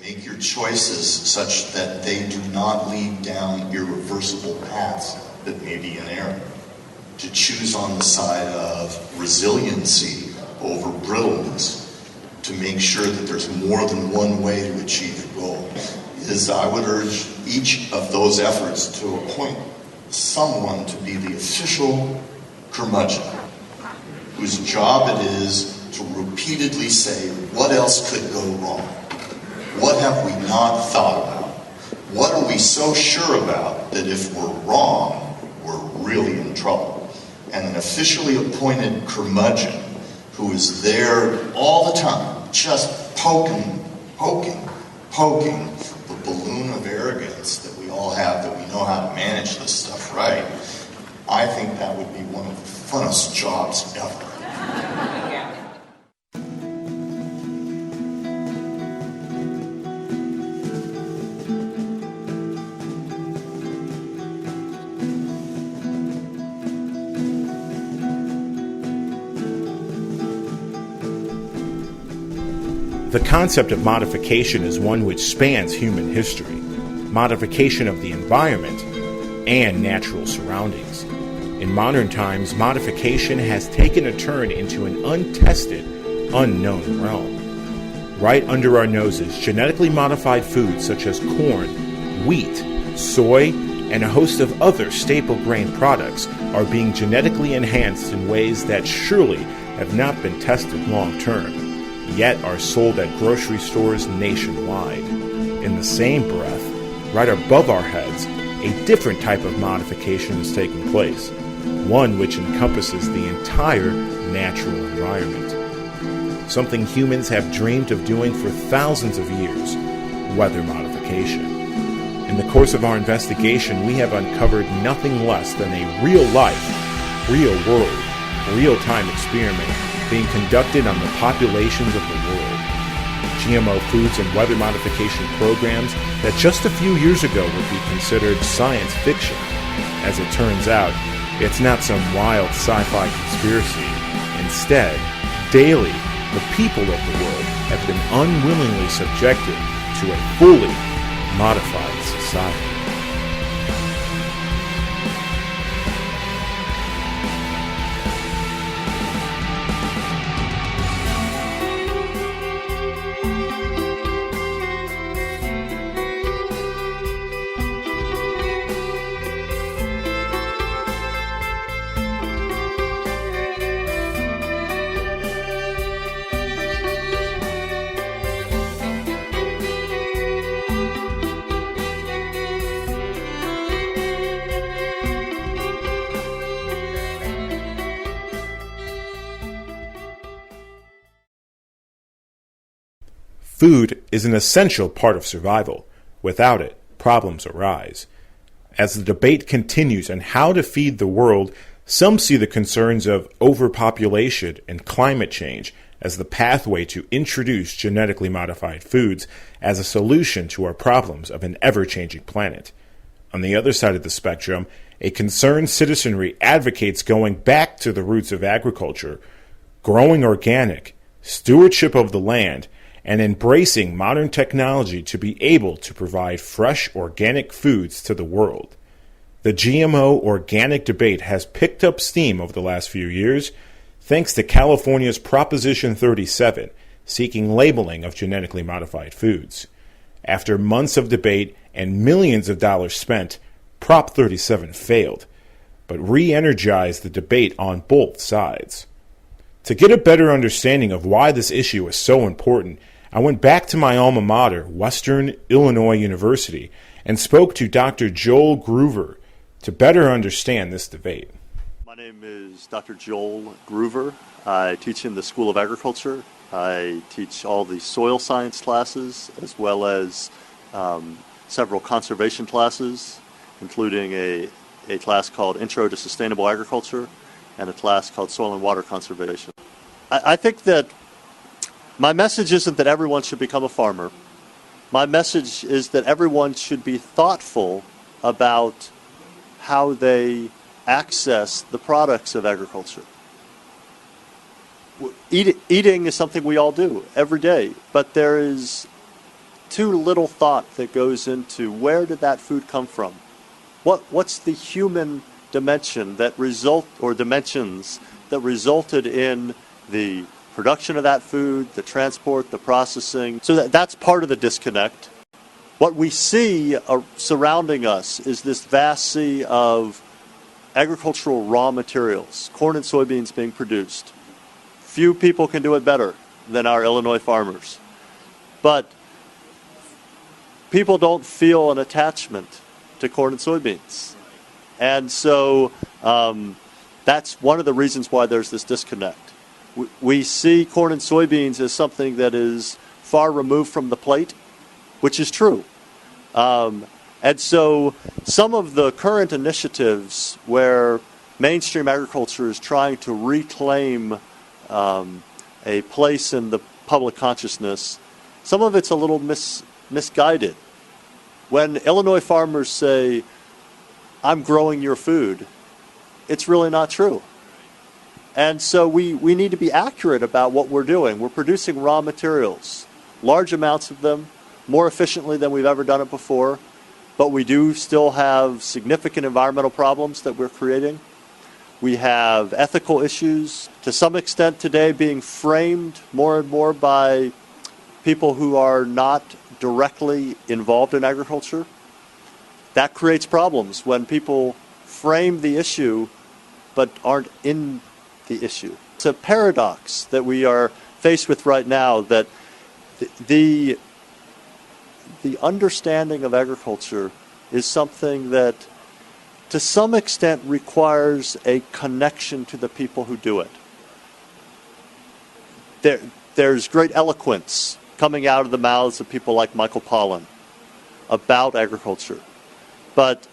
Make your choices such that they do not lead down irreversible paths that may be in error. To choose on the side of resiliency over brittleness, to make sure that there's more than one way to achieve your goal, is I would urge each of those efforts to appoint someone to be the official curmudgeon, whose job it is to repeatedly say, what else could go wrong? What have we not thought about? What are we so sure about that if we're wrong, we're really in trouble? And an officially appointed curmudgeon who is there all the time, just poking the balloon of arrogance that we all have, that we know how to manage this stuff right. I think that would be one of the funnest jobs ever. The concept of modification is one which spans human history, modification of the environment and natural surroundings. In modern times, modification has taken a turn into an untested, unknown realm. Right under our noses, genetically modified foods such as corn, wheat, soy, and a host of other staple grain products are being genetically enhanced in ways that surely have not been tested long term, yet are sold at grocery stores nationwide. In the same breath, right above our heads, a different type of modification is taking place, one which encompasses the entire natural environment. Something humans have dreamed of doing for thousands of years, weather modification. In the course of our investigation, we have uncovered nothing less than a real-life, real-world, real-time experiment being conducted on the populations of the world. GMO foods and weather modification programs that just a few years ago would be considered science fiction. As it turns out, it's not some wild sci-fi conspiracy. Instead, daily, the people of the world have been unwillingly subjected to a fully modified society. Food is an essential part of survival. Without it, problems arise. As the debate continues on how to feed the world, some see the concerns of overpopulation and climate change as the pathway to introduce genetically modified foods as a solution to our problems of an ever-changing planet. On the other side of the spectrum, a concerned citizenry advocates going back to the roots of agriculture, growing organic, stewardship of the land, and embracing modern technology to be able to provide fresh organic foods to the world. The GMO organic debate has picked up steam over the last few years, thanks to California's Proposition 37, seeking labeling of genetically modified foods. After months of debate and millions of dollars spent, Prop 37 failed, but re-energized the debate on both sides. To get a better understanding of why this issue is so important, I went back to my alma mater, Western Illinois University, and spoke to Dr. Joel Groover to better understand this debate. My name is Dr. Joel Groover. I teach in the School of Agriculture. I teach all the soil science classes as well as several conservation classes, including a class called Intro to Sustainable Agriculture and a class called Soil and Water Conservation. I think that my message isn't that everyone should become a farmer. My message is that everyone should be thoughtful about how they access the products of agriculture. Eating is something we all do every day, but there is too little thought that goes into where did that food come from? What's the human dimension that dimensions that resulted in the production of that food, the transport, the processing? So that's part of the disconnect. What we see surrounding us is this vast sea of agricultural raw materials, corn and soybeans being produced. Few people can do it better than our Illinois farmers. But people don't feel an attachment to corn and soybeans. And so that's one of the reasons why there's this disconnect. We see corn and soybeans as something that is far removed from the plate, which is true. And so some of the current initiatives where mainstream agriculture is trying to reclaim a place in the public consciousness, some of it's a little misguided. When Illinois farmers say, "I'm growing your food," it's really not true. And so we need to be accurate about what we're doing. We're producing raw materials, large amounts of them, more efficiently than we've ever done it before, but we do still have significant environmental problems that we're creating. We have ethical issues, to some extent today, being framed more and more by people who are not directly involved in agriculture. That creates problems when people frame the issue but aren't in the issue. It's a paradox that we are faced with right now, that the understanding of agriculture is something that to some extent requires a connection to the people who do it. There's great eloquence coming out of the mouths of people like Michael Pollan about agriculture, but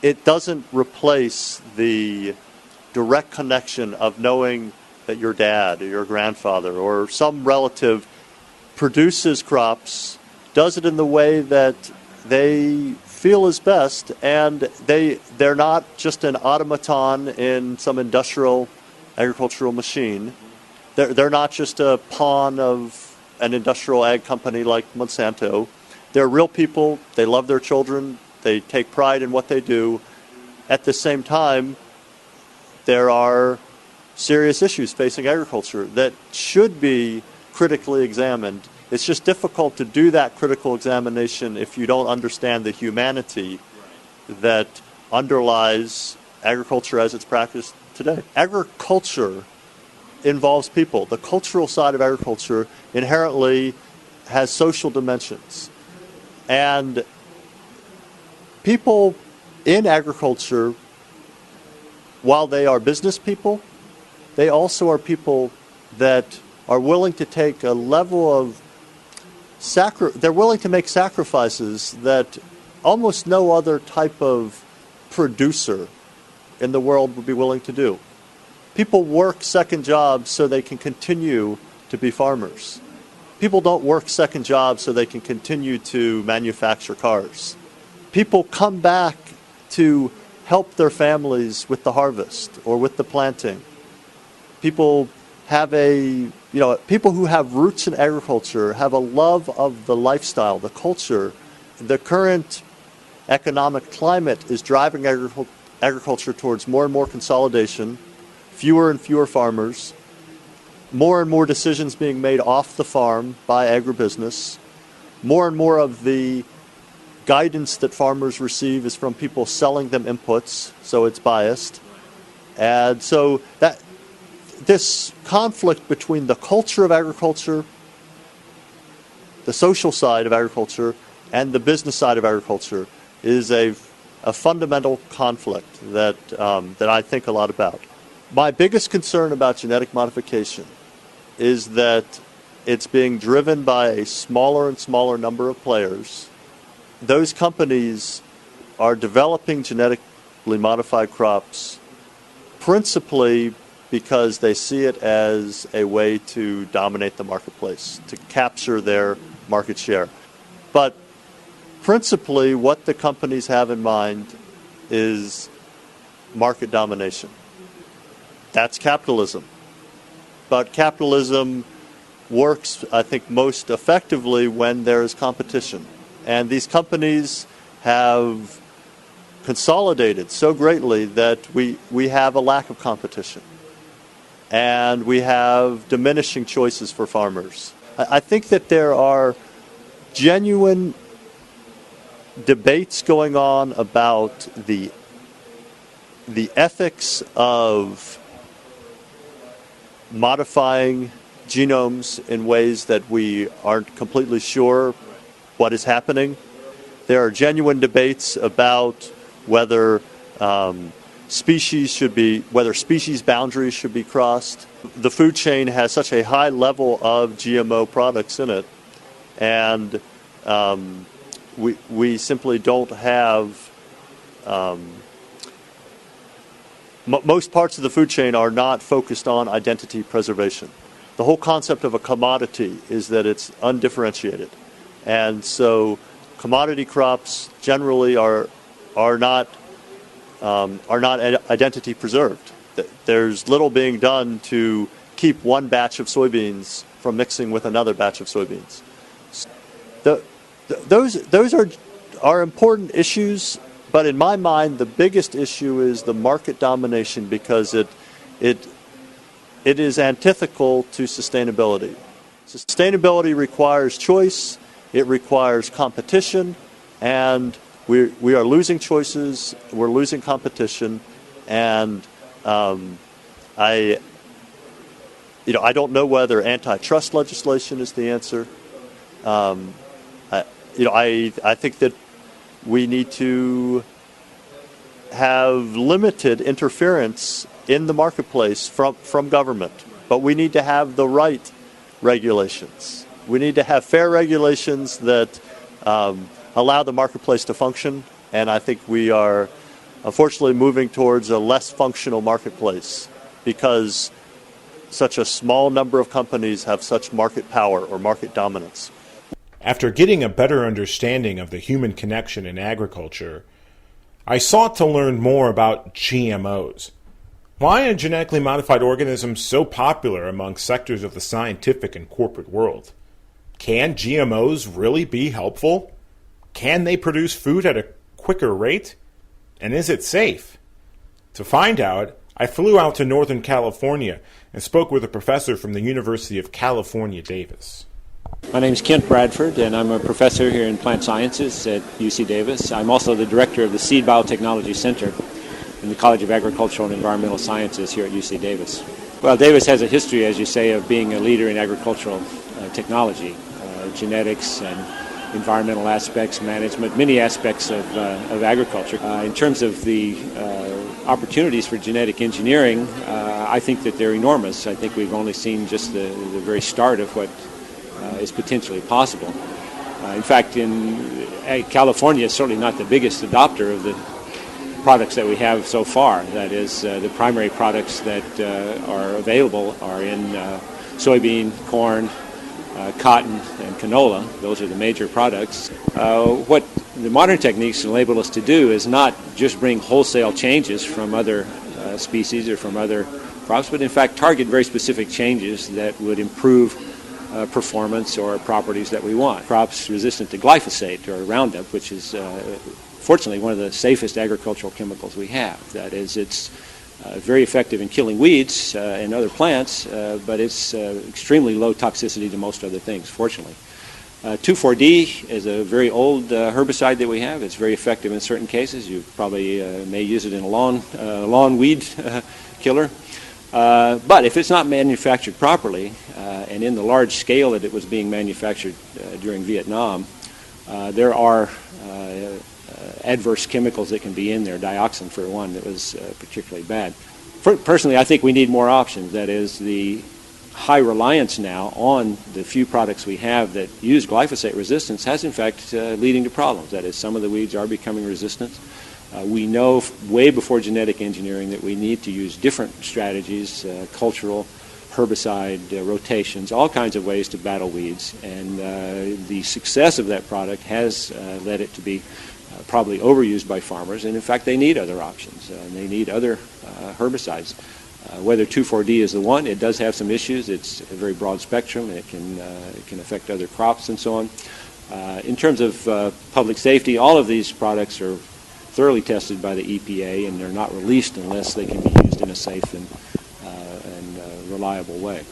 it doesn't replace the direct connection of knowing that your dad or your grandfather or some relative produces crops, does it in the way that they feel is best, and they're not just an automaton in some industrial agricultural machine. They're not just a pawn of an industrial ag company like Monsanto. They're real people. They love their children. They take pride in what they do. At the same time, there are serious issues facing agriculture that should be critically examined. It's just difficult to do that critical examination if you don't understand the humanity that underlies agriculture as it's practiced today. Agriculture involves people. The cultural side of agriculture inherently has social dimensions. And people in agriculture, while they are business people, they also are people that are willing to take a level of they're willing to make sacrifices that almost no other type of producer in the world would be willing to do. People work second jobs so they can continue to be farmers. People don't work second jobs so they can continue to manufacture cars. People come back to help their families with the harvest or with the planting. People have people who have roots in agriculture have a love of the lifestyle, the culture. The current economic climate is driving agriculture towards more and more consolidation, fewer and fewer farmers, more and more decisions being made off the farm by agribusiness. More and more of the guidance that farmers receive is from people selling them inputs, so it's biased. And so this conflict between the culture of agriculture, the social side of agriculture, and the business side of agriculture is a fundamental conflict that I think a lot about. My biggest concern about genetic modification is that it's being driven by a smaller and smaller number of players. Those companies are developing genetically modified crops principally because they see it as a way to dominate the marketplace, to capture their market share. But principally what the companies have in mind is market domination. That's capitalism. But capitalism works, I think, most effectively when there is competition. And these companies have consolidated so greatly that we have a lack of competition. And we have diminishing choices for farmers. I think that there are genuine debates going on about the ethics of modifying genomes in ways that we aren't completely sure what is happening. There are genuine debates about whether species boundaries should be crossed. The food chain has such a high level of GMO products in it, and we simply don't have. Most parts of the food chain are not focused on identity preservation. The whole concept of a commodity is that it's undifferentiated, and so commodity crops generally are not identity preserved. There's little being done to keep one batch of soybeans from mixing with another batch of soybeans. Those are important issues, but in my mind, the biggest issue is the market domination, because it is antithetical to sustainability. Sustainability requires choice, it requires competition, and we are losing choices, we're losing competition, and I don't know whether antitrust legislation is the answer. I think that we need to have limited interference in the marketplace from government, but we need to have the right regulations. We need to have fair regulations that allow the marketplace to function, and I think we are unfortunately moving towards a less functional marketplace because such a small number of companies have such market power or market dominance. After getting a better understanding of the human connection in agriculture, I sought to learn more about GMOs. Why are genetically modified organisms so popular among sectors of the scientific and corporate world? Can GMOs really be helpful? Can they produce food at a quicker rate? And is it safe? To find out, I flew out to Northern California and spoke with a professor from the University of California, Davis. My name is Kent Bradford, and I'm a professor here in plant sciences at UC Davis. I'm also the director of the Seed Biotechnology Center in the College of Agricultural and Environmental Sciences here at UC Davis. Well, Davis has a history, as you say, of being a leader in agricultural technology, genetics and environmental aspects, management, many aspects of agriculture. In terms of the opportunities for genetic engineering, I think that they're enormous. I think we've only seen just the very start of what is potentially possible. In fact, California is certainly not the biggest adopter of the products that we have so far. That is, the primary products that are available are in soybean, corn, cotton, and canola. Those are the major products. What the modern techniques enable us to do is not just bring wholesale changes from other species or from other crops, but in fact target very specific changes that would improve performance or properties that we want. Crops resistant to glyphosate or Roundup, which is fortunately one of the safest agricultural chemicals we have. That is, it's very effective in killing weeds and other plants, but it's extremely low toxicity to most other things, fortunately. 2,4-D is a very old herbicide that we have. It's very effective in certain cases. You probably may use it in a lawn weed killer. But if it's not manufactured properly, and in the large scale that it was being manufactured during Vietnam, there are adverse chemicals that can be in there, dioxin for one, that was particularly bad. Personally, I think we need more options. That is, the high reliance now on the few products we have that use glyphosate resistance has in fact leading to problems. That is, some of the weeds are becoming resistant. We know way before genetic engineering that we need to use different strategies, cultural, herbicide, rotations, all kinds of ways to battle weeds. And the success of that product has led it to be probably overused by farmers. And in fact, they need other options. They need other herbicides. Whether 2,4-D is the one, it does have some issues. It's a very broad spectrum. It can affect other crops and so on. In terms of public safety, all of these products are thoroughly tested by the EPA, and they're not released unless they can be used in a safe and reliable way.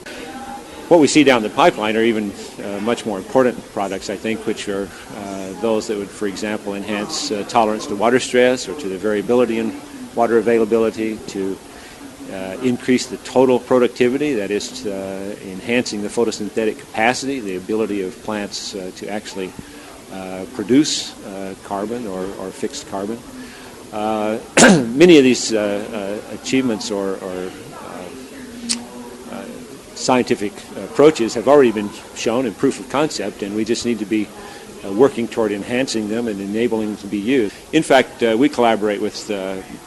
What we see down the pipeline are even much more important products, I think, which are those that would, for example, enhance tolerance to water stress or to the variability in water availability, to increase the total productivity, that is enhancing the photosynthetic capacity, the ability of plants to actually produce carbon or fixed carbon. Many of these achievements or scientific approaches have already been shown in proof of concept, and we just need to be working toward enhancing them and enabling them to be used. In fact, we collaborate with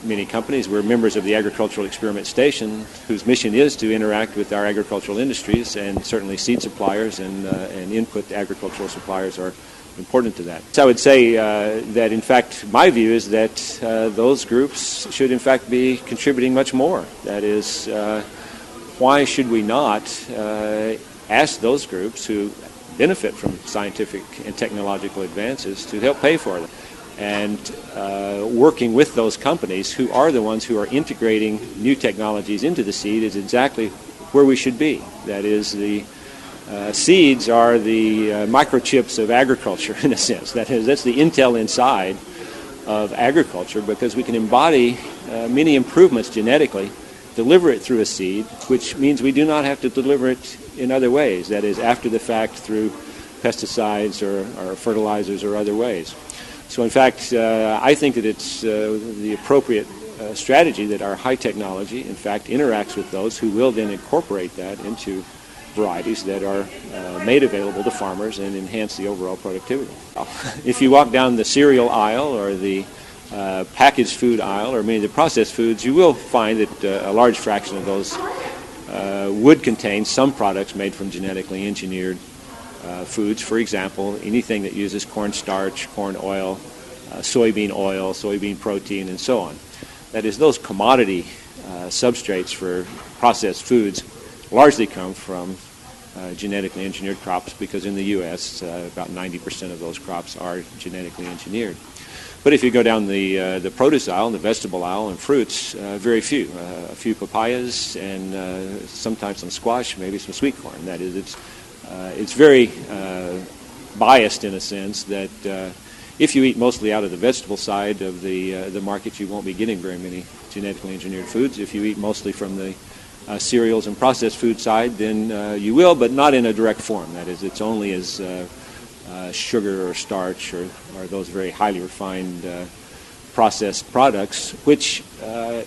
many companies. We're members of the Agricultural Experiment Station, whose mission is to interact with our agricultural industries, and certainly seed suppliers and input agricultural suppliers are important to that. So I would say that, in fact, my view is that those groups should, in fact, be contributing much more. That is, why should we not ask those groups who benefit from scientific and technological advances to help pay for them? And working with those companies who are the ones who are integrating new technologies into the seed is exactly where we should be. That is, the seeds are the microchips of agriculture, in a sense. That is, that's the intel inside of agriculture, because we can embody many improvements genetically, deliver it through a seed, which means we do not have to deliver it in other ways, that is, after the fact through pesticides or fertilizers or other ways. So in fact, I think that it's the appropriate strategy that our high technology, in fact, interacts with those who will then incorporate that into varieties that are made available to farmers and enhance the overall productivity. If you walk down the cereal aisle or the packaged food aisle or many of the processed foods, you will find that a large fraction of those would contain some products made from genetically engineered foods. For example, anything that uses cornstarch, corn oil, soybean protein, and so on. That is, those commodity substrates for processed foods largely come from genetically engineered crops, because in the U.S. About 90% of those crops are genetically engineered. But if you go down the produce aisle, the vegetable aisle, and fruits, very few. A few papayas and sometimes some squash, maybe some sweet corn. That is, it's very biased in a sense that if you eat mostly out of the vegetable side of the market, you won't be getting very many genetically engineered foods. If you eat mostly from the cereals and processed food side, then you will, but not in a direct form. That is, it's only as sugar or starch or those very highly refined processed products, which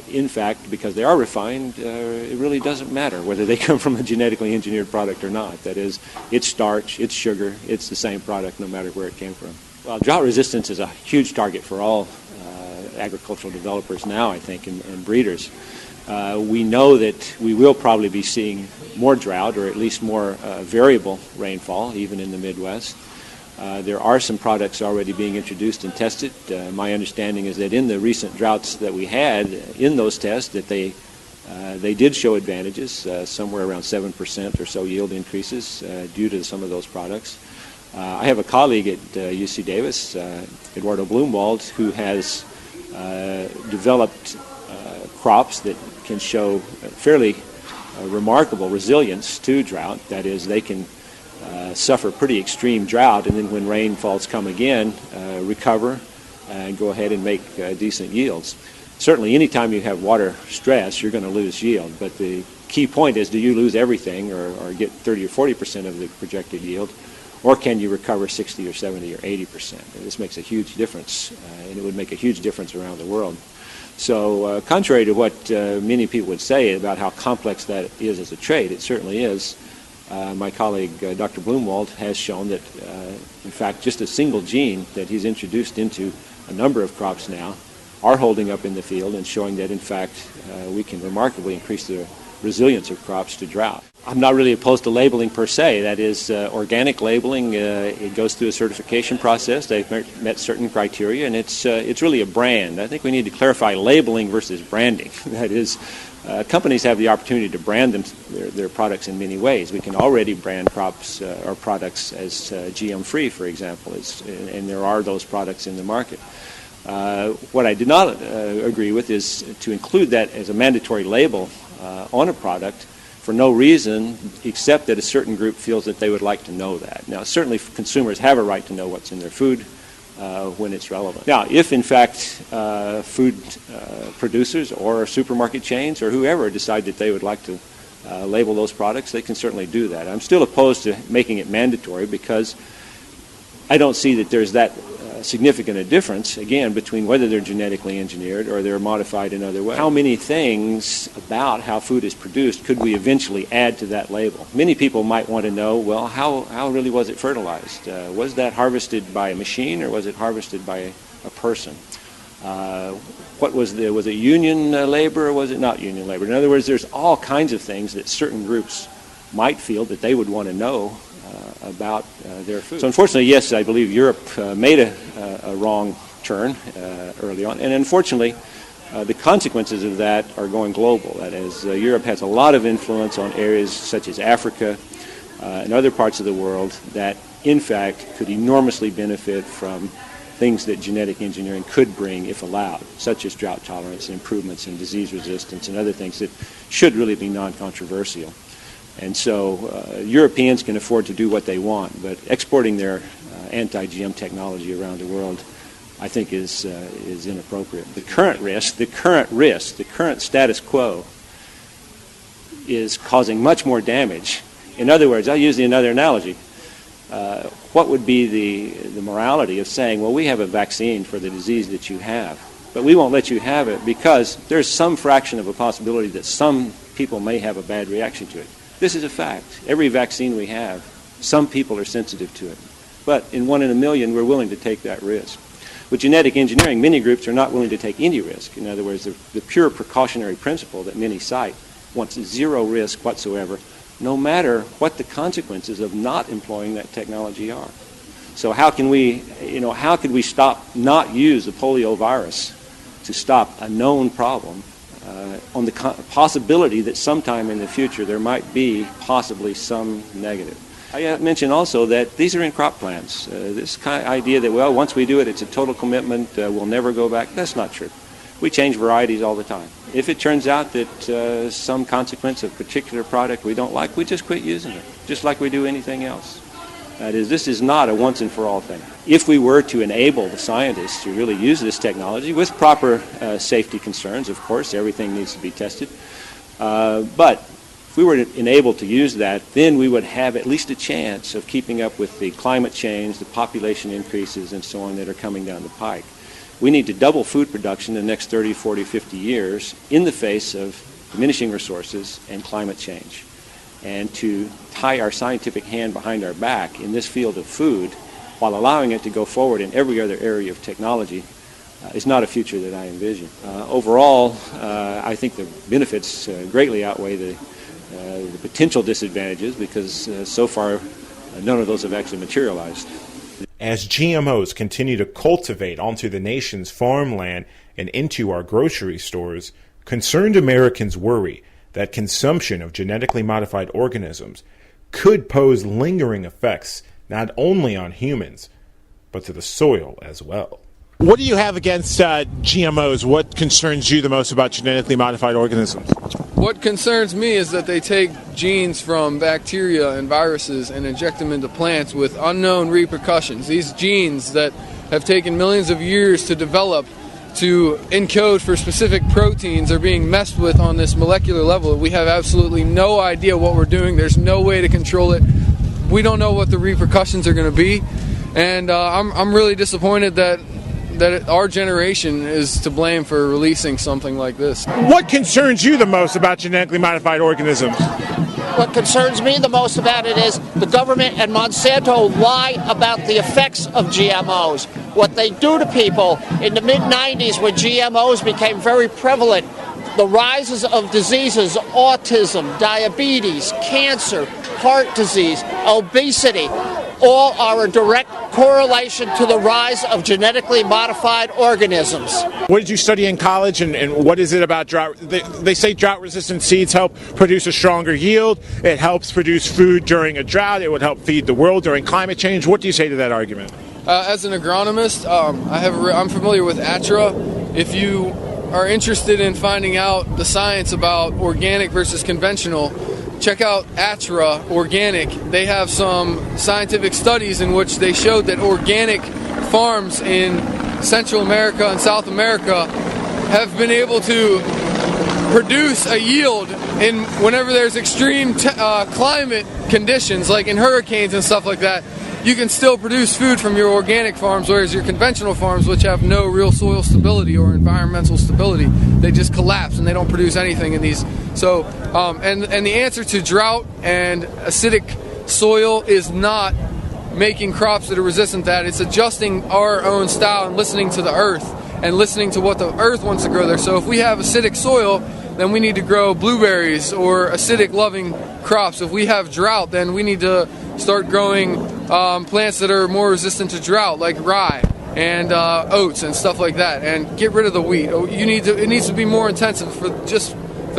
in fact, because they are refined, it really doesn't matter whether they come from a genetically engineered product or not. That is, it's starch, it's sugar, it's the same product no matter where it came from. Well, drought resistance is a huge target for all agricultural developers now, I think, and breeders. We know that we will probably be seeing more drought, or at least more variable rainfall, even in the Midwest. There are some products already being introduced and tested. My understanding is that in the recent droughts that we had, in those tests, that they did show advantages, somewhere around 7% or so yield increases due to some of those products. I have a colleague at UC Davis, Eduardo Blumwald, who has developed crops that can show fairly remarkable resilience to drought. That is, they can suffer pretty extreme drought, and then when rainfalls come again, recover and go ahead and make decent yields. Certainly, anytime you have water stress, you're going to lose yield, but the key point is, do you lose everything or get 30 or 40% of the projected yield, or can you recover 60 or 70 or 80%? And this makes a huge difference, and it would make a huge difference around the world. So contrary to what many people would say about how complex that is as a trade, it certainly is. My colleague, Dr. Blumwald, has shown that, in fact, just a single gene that he's introduced into a number of crops now are holding up in the field and showing that, in fact, we can remarkably increase the resilience of crops to drought. I'm not really opposed to labeling per se. That is, organic labeling, it goes through a certification process. They've met certain criteria, and it's really a brand. I think we need to clarify labeling versus branding. That is, companies have the opportunity to brand their products in many ways. We can already brand crops or products as GM-free, for example, and there are those products in the market. What I did not agree with is to include that as a mandatory label on a product for no reason except that a certain group feels that they would like to know that. Now, certainly consumers have a right to know what's in their food when it's relevant. Now, if in fact food producers or supermarket chains or whoever decide that they would like to label those products, they can certainly do that. I'm still opposed to making it mandatory because I don't see that there's that significant a difference, again, between whether they're genetically engineered or they're modified in other ways. How many things about how food is produced could we eventually add to that label? Many people might want to know, well, how really was it fertilized? Was that harvested by a machine or was it harvested by a person? Was it union labor or was it not union labor? In other words, there's all kinds of things that certain groups might feel that they would want to know about their food. So unfortunately, yes, I believe Europe made a wrong turn early on, and unfortunately, the consequences of that are going global. That is, Europe has a lot of influence on areas such as Africa and other parts of the world that, in fact, could enormously benefit from things that genetic engineering could bring if allowed, such as drought tolerance and improvements in disease resistance and other things that should really be non-controversial. And so Europeans can afford to do what they want, but exporting their anti-GM technology around the world, I think, is inappropriate. The current status quo is causing much more damage. In other words, I'll use another analogy. What would be the morality of saying, well, we have a vaccine for the disease that you have, but we won't let you have it because there's some fraction of a possibility that some people may have a bad reaction to it. This is a fact. Every vaccine we have, some people are sensitive to it. But in 1 in a million, we're willing to take that risk. With genetic engineering, many groups are not willing to take any risk. In other words, the pure precautionary principle that many cite wants zero risk whatsoever, no matter what the consequences of not employing that technology are. So how could we stop, not use the polio virus to stop a known problem on the possibility that sometime in the future there might be possibly some negative? I mentioned also that these are in crop plans. This kind of idea that, well, once we do it, it's a total commitment, we'll never go back, that's not true. We change varieties all the time. If it turns out that some consequence of a particular product we don't like, we just quit using it, just like we do anything else. That is, this is not a once-and-for-all thing. If we were to enable the scientists to really use this technology with proper safety concerns, of course, everything needs to be tested, but if we were enabled to use that, then we would have at least a chance of keeping up with the climate change, the population increases, and so on that are coming down the pike. We need to double food production in the next 30, 40, 50 years in the face of diminishing resources and climate change. And to tie our scientific hand behind our back in this field of food while allowing it to go forward in every other area of technology is not a future that I envision. Overall, I think the benefits greatly outweigh the potential disadvantages because so far none of those have actually materialized. As GMOs continue to cultivate onto the nation's farmland and into our grocery stores, concerned Americans worry that consumption of genetically modified organisms could pose lingering effects not only on humans, but to the soil as well. What do you have against GMOs? What concerns you the most about genetically modified organisms? What concerns me is that they take genes from bacteria and viruses and inject them into plants with unknown repercussions. These genes that have taken millions of years to develop to encode for specific proteins are being messed with on this molecular level. We have absolutely no idea what we're doing. There's no way to control it. We don't know what the repercussions are going to be. And I'm really disappointed that our generation is to blame for releasing something like this. What concerns you the most about genetically modified organisms? What concerns me the most about it is the government and Monsanto lie about the effects of GMOs. What they do to people in the mid-90s when GMOs became very prevalent, the rises of diseases, autism, diabetes, cancer, heart disease, obesity, all are a direct correlation to the rise of genetically modified organisms. What did you study in college, and what is it about drought? They say drought-resistant seeds help produce a stronger yield. It helps produce food during a drought. It would help feed the world during climate change. What do you say to that argument? As an agronomist, I'm familiar with ATRA. If you are interested in finding out the science about organic versus conventional, check out ATRA Organic. They have some scientific studies in which they showed that organic farms in Central America and South America have been able to produce a yield in whenever there's extreme climate conditions, like in hurricanes and stuff like that. You can still produce food from your organic farms, whereas your conventional farms, which have no real soil stability or environmental stability, they just collapse and they don't produce anything in these. So, and the answer to drought and acidic soil is not making crops that are resistant to that. It's adjusting our own style and listening to the earth and listening to what the earth wants to grow there. So if we have acidic soil, then we need to grow blueberries or acidic loving crops. If we have drought, then we need to start growing plants that are more resistant to drought, like rye and oats and stuff like that, and get rid of the wheat. It needs to be more intensive for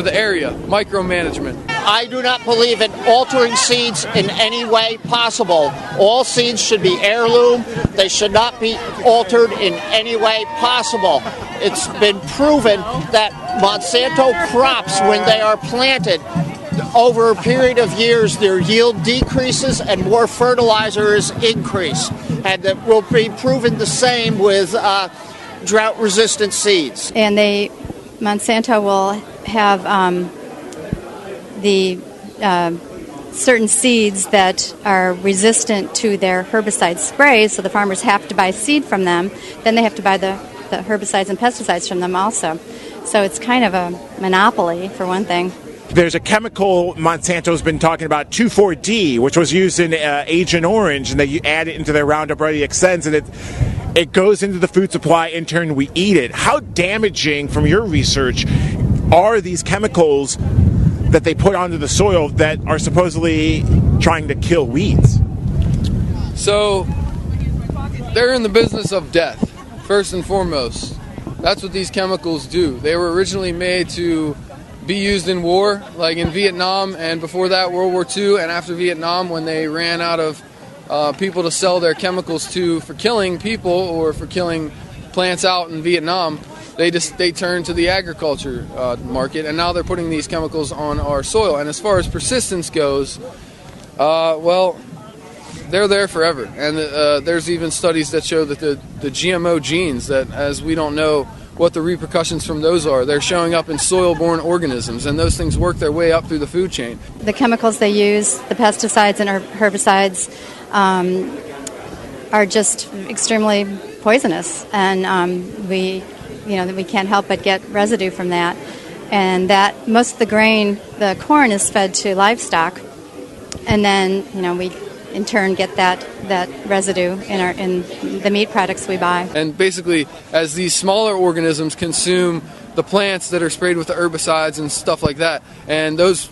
the area, micromanagement. I do not believe in altering seeds in any way possible. All seeds should be heirloom. They should not be altered in any way possible. It's been proven that Monsanto crops, when they are planted, over a period of years, their yield decreases and more fertilizer is increased. And that will be proven the same with drought-resistant seeds. And Monsanto will have the certain seeds that are resistant to their herbicide sprays, so the farmers have to buy seed from them. Then they have to buy the herbicides and pesticides from them also. So it's kind of a monopoly, for one thing. There's a chemical Monsanto's been talking about, 2,4-D, which was used in Agent Orange, and they add it into their Roundup Ready Extends, and it goes into the food supply. In turn, we eat it. How damaging, from your research, are these chemicals that they put onto the soil that are supposedly trying to kill weeds? So they're in the business of death, first and foremost. That's what these chemicals do. They were originally made to be used in war, like in Vietnam, and before that World War II, and after Vietnam, when they ran out of people to sell their chemicals to for killing people or for killing plants out in Vietnam, they turned to the agriculture market, and now they're putting these chemicals on our soil. And as far as persistence goes, well, they're there forever. And there's even studies that show that the GMO genes, that as we don't know what the repercussions from those are, they're showing up in soil-borne organisms, and those things work their way up through the food chain. The chemicals they use, the pesticides and herbicides, are just extremely poisonous, and we can't help but get residue from that. And that most of the grain, the corn, is fed to livestock, and then we in turn get that residue in the meat products we buy. And basically, as these smaller organisms consume the plants that are sprayed with the herbicides and stuff like that, and those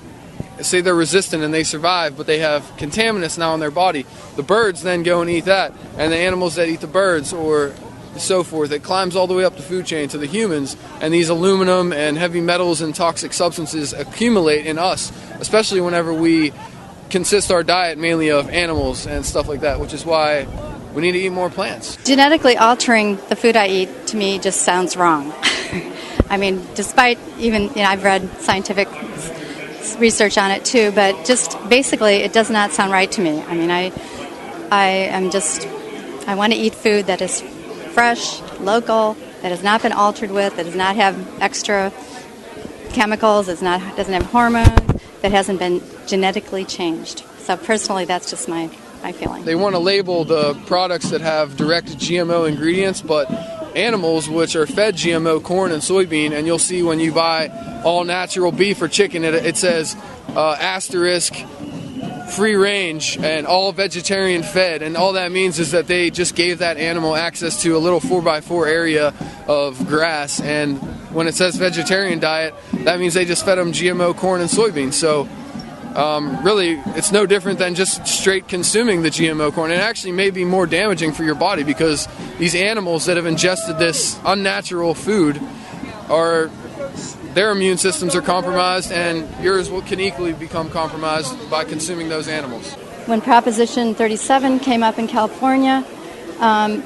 say they're resistant and they survive, but they have contaminants now in their body, the birds then go and eat that, and the animals that eat the birds or so forth, it climbs all the way up the food chain to the humans, and these aluminum and heavy metals and toxic substances accumulate in us, especially whenever we consist our diet mainly of animals and stuff like that, which is why we need to eat more plants. Genetically altering the food I eat, to me, just sounds wrong. I mean, despite even, I've read scientific research on it too, but just basically it does not sound right to me. I mean, I want to eat food that is fresh, local, that has not been altered with, that does not have extra chemicals, doesn't have hormones, that hasn't been genetically changed. So personally, that's just my feeling. They want to label the products that have direct GMO ingredients, but animals which are fed GMO corn and soybean, and you'll see when you buy all natural beef or chicken, it says asterisk free range and all vegetarian fed, and all that means is that they just gave that animal access to a little 4x4 area of grass, and when it says vegetarian diet, that means they just fed them GMO corn and soybeans. So really, it's no different than just straight consuming the GMO corn. It actually may be more damaging for your body because these animals that have ingested this unnatural food their immune systems are compromised, and yours can equally become compromised by consuming those animals. When Proposition 37 came up in California,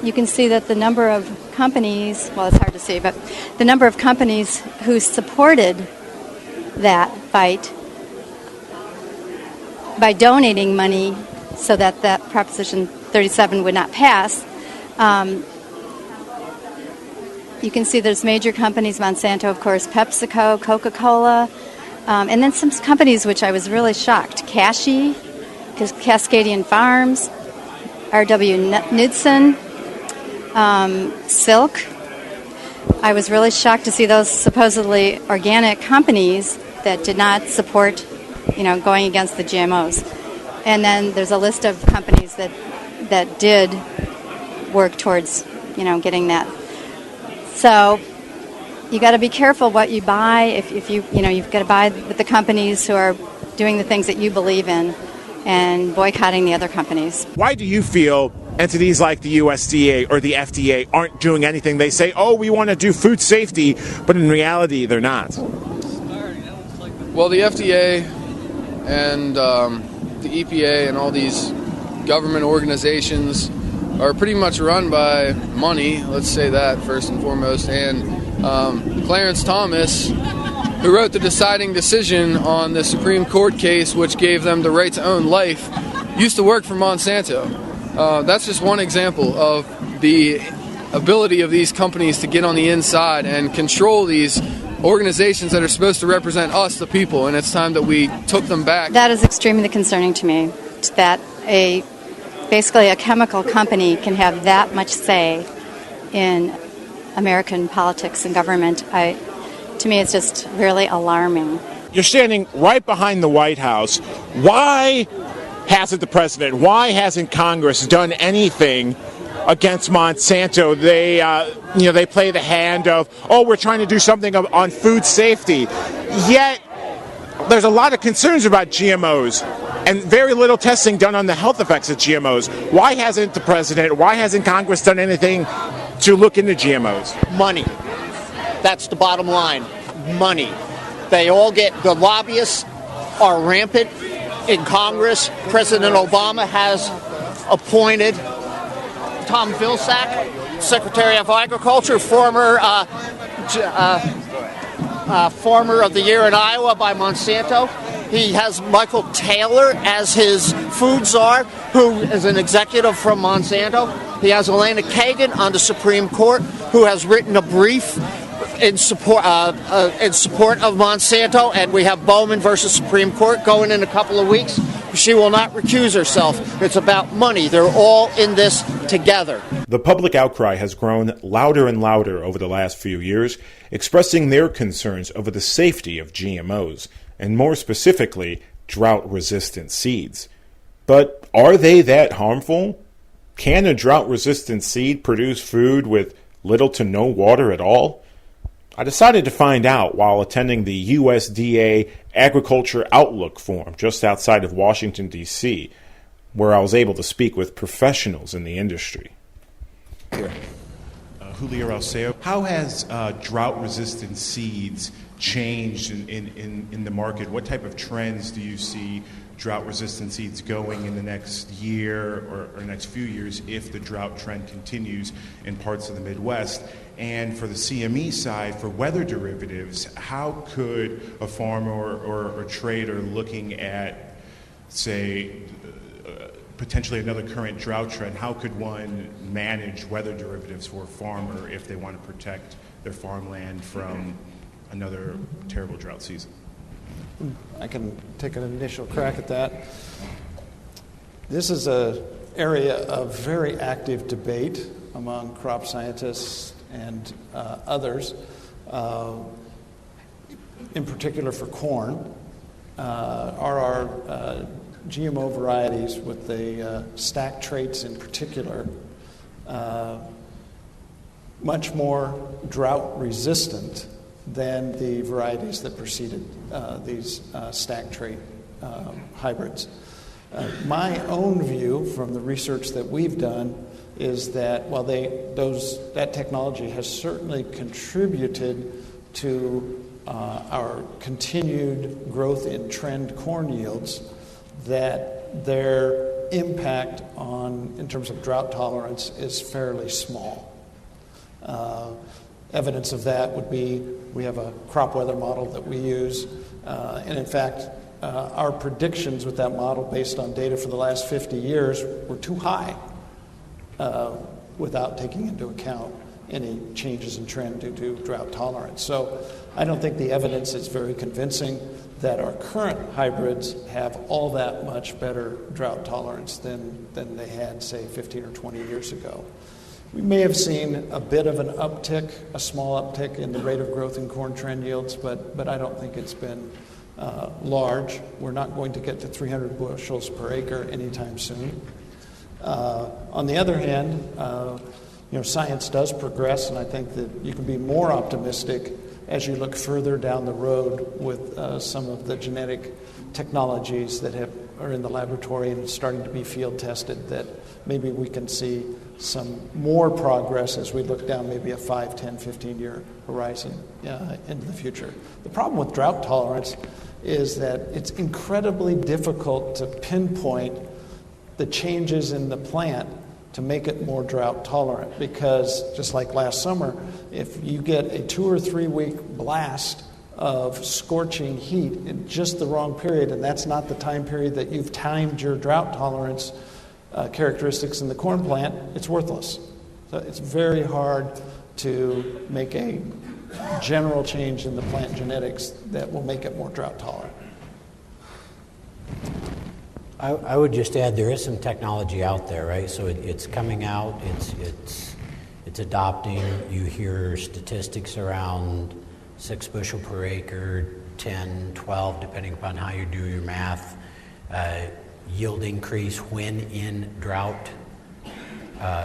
you can see that the number of companies, well, it's hard to see, but the number of companies who supported that fight by donating money so that Proposition 37 would not pass. You can see there's major companies, Monsanto, of course, PepsiCo, Coca-Cola, and then some companies which I was really shocked. Cascadian Farms, R.W. Knudsen, Silk. I was really shocked to see those supposedly organic companies that did not support, going against the GMOs. And then there's a list of companies that did work towards, getting that. So you got to be careful what you buy. If you've got to buy with the companies who are doing the things that you believe in and boycotting the other companies. Why do you feel entities like the USDA or the FDA aren't doing anything? They say, we want to do food safety, but in reality, they're not. Well, the FDA and the EPA and all these government organizations are pretty much run by money, let's say that first and foremost, and Clarence Thomas, who wrote the deciding decision on the Supreme Court case which gave them the right to own life, used to work for Monsanto. That's just one example of the ability of these companies to get on the inside and control these organizations that are supposed to represent us, the people, and it's time that we took them back. That is extremely concerning to me, that basically a chemical company can have that much say in American politics and government. To me, it's just really alarming. You're standing right behind the White House. Why hasn't the president, why hasn't Congress done anything against Monsanto? They play the hand of, we're trying to do something on food safety. Yet, there's a lot of concerns about GMOs and very little testing done on the health effects of GMOs. Why hasn't the president, why hasn't Congress done anything to look into GMOs? Money. That's the bottom line. Money. The lobbyists are rampant in Congress. President Obama has appointed Tom Vilsack, Secretary of Agriculture, former of the year in Iowa by Monsanto. He has Michael Taylor as his food czar, who is an executive from Monsanto. He has Elena Kagan on the Supreme Court, who has written a brief in support of Monsanto. And we have Bowman versus Supreme Court going in a couple of weeks. She will not recuse herself. It's about money. They're all in this together. The public outcry has grown louder and louder over the last few years, expressing their concerns over the safety of GMOs, and more specifically, drought-resistant seeds. But are they that harmful? Can a drought-resistant seed produce food with little to no water at all? I decided to find out while attending the USDA Agriculture Outlook Forum just outside of Washington, D.C., where I was able to speak with professionals in the industry. Julio Alceo, how has drought-resistant seeds changed in the market? What type of trends do you see drought-resistant seeds going in the next year or next few years if the drought trend continues in parts of the Midwest? And for the CME side, for weather derivatives, how could a farmer or a trader looking at, say, potentially another current drought trend, how could one manage weather derivatives for a farmer if they want to protect their farmland from another terrible drought season? I can take an initial crack at that. This is an area of very active debate among crop scientists and others, in particular for corn, are our GMO varieties with the stack traits in particular much more drought resistant than the varieties that preceded these stack trait hybrids. My own view from the research that we've done is that while that technology has certainly contributed to our continued growth in trend corn yields, that their impact in terms of drought tolerance is fairly small. Evidence of that would be we have a crop weather model that we use, and in fact, our predictions with that model based on data for the last 50 years were too high without taking into account any changes in trend due to drought tolerance. So I don't think the evidence is very convincing that our current hybrids have all that much better drought tolerance than they had, say, 15 or 20 years ago. We may have seen a bit of an uptick, a small uptick in the rate of growth in corn trend yields, but I don't think it's been large. We're not going to get to 300 bushels per acre anytime soon. On the other hand, science does progress, and I think that you can be more optimistic as you look further down the road with some of the genetic technologies that are in the laboratory and starting to be field tested, that maybe we can see some more progress as we look down maybe a 5, 10, 15-year horizon into the future. The problem with drought tolerance is that it's incredibly difficult to pinpoint the changes in the plant to make it more drought tolerant, because just like last summer, if you get a 2 or 3 week blast of scorching heat in just the wrong period, and that's not the time period that you've timed your drought tolerance characteristics in the corn plant, it's worthless. So it's very hard to make a general change in the plant genetics that will make it more drought tolerant. I would just add there is some technology out there, right? So it's coming out, it's adopting. You hear statistics around 6 bushel per acre, 10, 12, depending upon how you do your math, yield increase when in drought